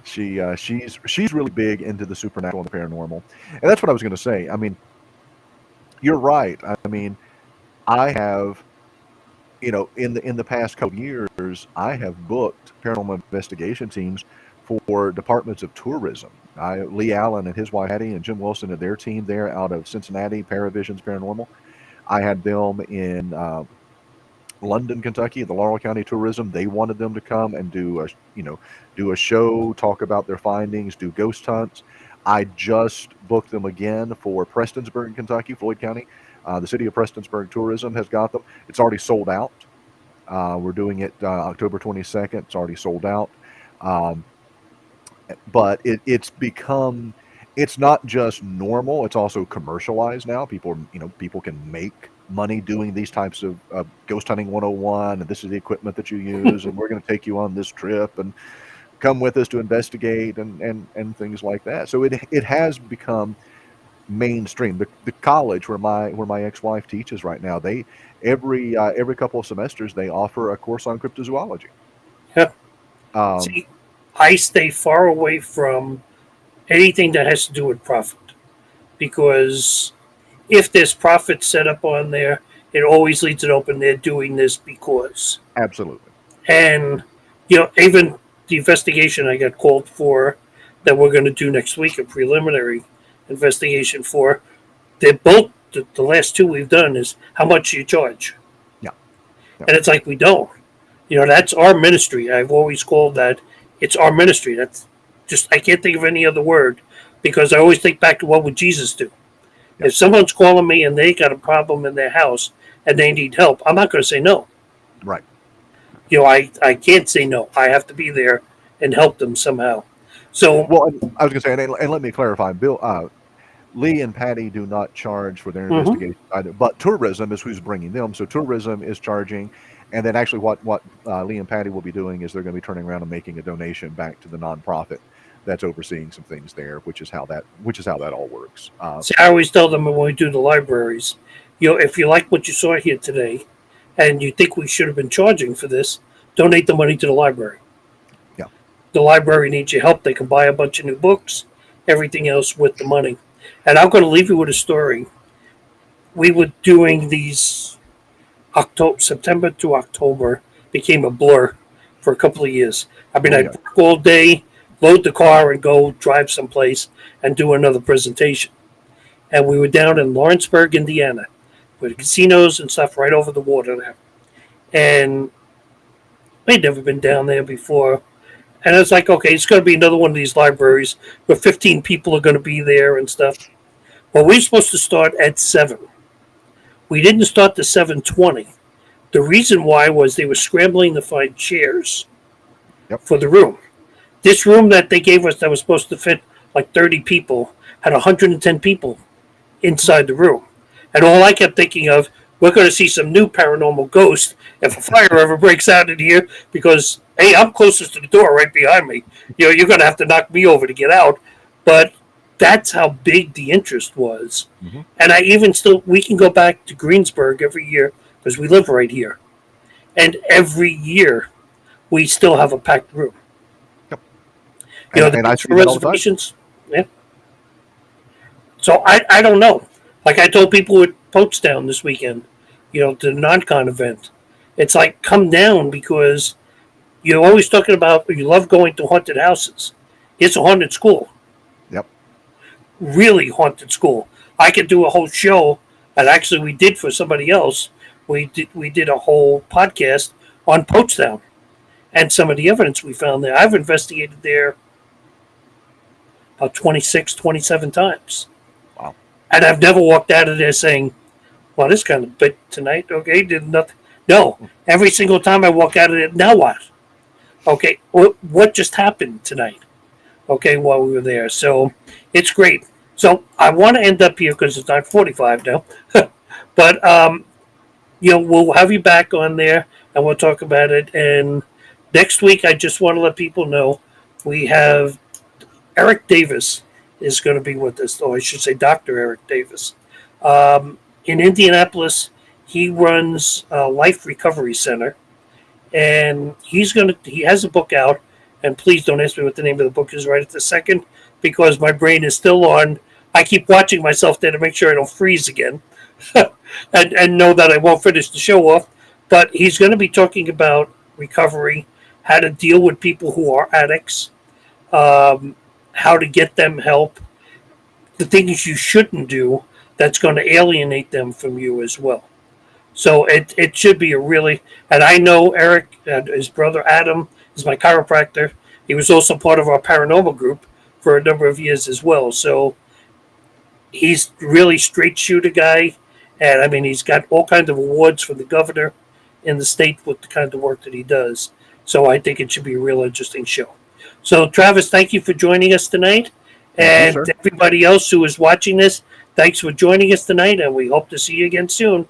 she's really big into the supernatural and the paranormal. And that's what I was going to say. I mean, you're right. I mean, I have, in the past couple of years, I have booked paranormal investigation teams for departments of tourism. Lee Allen and his wife Hattie and Jim Wilson and their team there out of Cincinnati, Paravisions Paranormal. I had them in London, Kentucky, the Laurel County Tourism. They wanted them to come and do a show, talk about their findings, do ghost hunts. I just booked them again for Prestonsburg, Kentucky, Floyd County. The city of Prestonsburg Tourism has got them. It's already sold out. We're doing it October 22nd. It's already sold out. Um, but it's not just normal, it's also commercialized now. People can make money doing these types of ghost hunting 101, and this is the equipment that you use, and we're going to take you on this trip and come with us to investigate and things like that. So it has become mainstream. The college where my ex-wife teaches right now, they every couple of semesters they offer a course on cryptozoology.
yeah.
Um,
See, I stay far away from anything that has to do with profit because if there's profit set up on there, it always leaves it open. They're doing this because,
Absolutely.
and even the investigation I got called for that we're going to do next week, a preliminary investigation for. They're both the last two we've done is how much you charge,
Yeah. Yeah.
and it's like we don't. That's our ministry. I've always called that. It's our ministry. That's just I can't think of any other word because I always think back to what would Jesus do.
Yeah.
If someone's calling me and they got a problem in their house and they need help, I'm not going to say no.
Right.
I can't say no. I have to be there and help them somehow. So,
Well, I was going to say, and let me clarify, Bill, Lee and Patty do not charge for their investigation either, but tourism is who's bringing them. So tourism is charging, and then actually what Lee and Patty will be doing is they're going to be turning around and making a donation back to the nonprofit that's overseeing some things there, which is how that all works.
see, I always tell them when we do the libraries, if you like what you saw here today, and you think we should have been charging for this, donate the money to the library.
Yeah.
The library needs your help. They can buy a bunch of new books, everything else with the money. And I'm going to leave you with a story. We were doing these September to October became a blur for a couple of years. I mean, I'd work all day, load the car, and go drive someplace and do another presentation. And we were down in Lawrenceburg, Indiana, with casinos and stuff right over the water there. And we'd never been down there before. And I was like, okay, it's going to be another one of these libraries where 15 people are going to be there and stuff. Well, we were supposed to start at 7. We didn't start to 7:20. The reason why was they were scrambling to find chairs for the room. This room that they gave us that was supposed to fit like 30 people had 110 people inside the room. And all I kept thinking of, we're going to see some new paranormal ghost if a fire ever breaks out in here because, hey, I'm closest to the door right behind me. You're going to have to knock me over to get out. But that's how big the interest was. Mm-hmm. And we can go back to Greensburg every year because we live right here. And every year we still have a packed room.
Yep.
And I see reservations. Yeah. So I don't know. Like I told people at Poachtown this weekend, to the non-con event, it's like come down because you're always talking about you love going to haunted houses. It's a haunted school.
Yep.
Really haunted school. I could do a whole show, and actually we did for somebody else. We did a whole podcast on Poachtown and some of the evidence we found there. I've investigated there about 26, 27 times.
Wow.
And I've never walked out of there saying, well, this kind of bit tonight. Okay, did nothing. No, every single time I walk out of it, now what? Okay, what just happened tonight? Okay, while we were there. So it's great. So I want to end up here because it's 9:45 now. But we'll have you back on there and we'll talk about it. And next week, I just want to let people know we have Eric Davis is going to be with us, or I should say, Dr. Eric Davis. In Indianapolis, he runs a Life Recovery Center, and he has a book out. And please don't ask me what the name of the book is right at the second, because my brain is still on. I keep watching myself there to make sure I don't freeze again, and know that I won't finish the show off. But he's going to be talking about recovery, how to deal with people who are addicts, how to get them help, the things you shouldn't do that's going to alienate them from you as well. So it should be a really, and I know Eric and his brother Adam is my chiropractor. He was also part of our paranormal group for a number of years as well. So he's really straight shooter guy. And I mean, he's got all kinds of awards from the governor in the state with the kind of work that he does. So I think it should be a real interesting show. So Travis, thank you for joining us tonight. And everybody else who is watching this, thanks for joining us tonight. And we hope to see you again soon.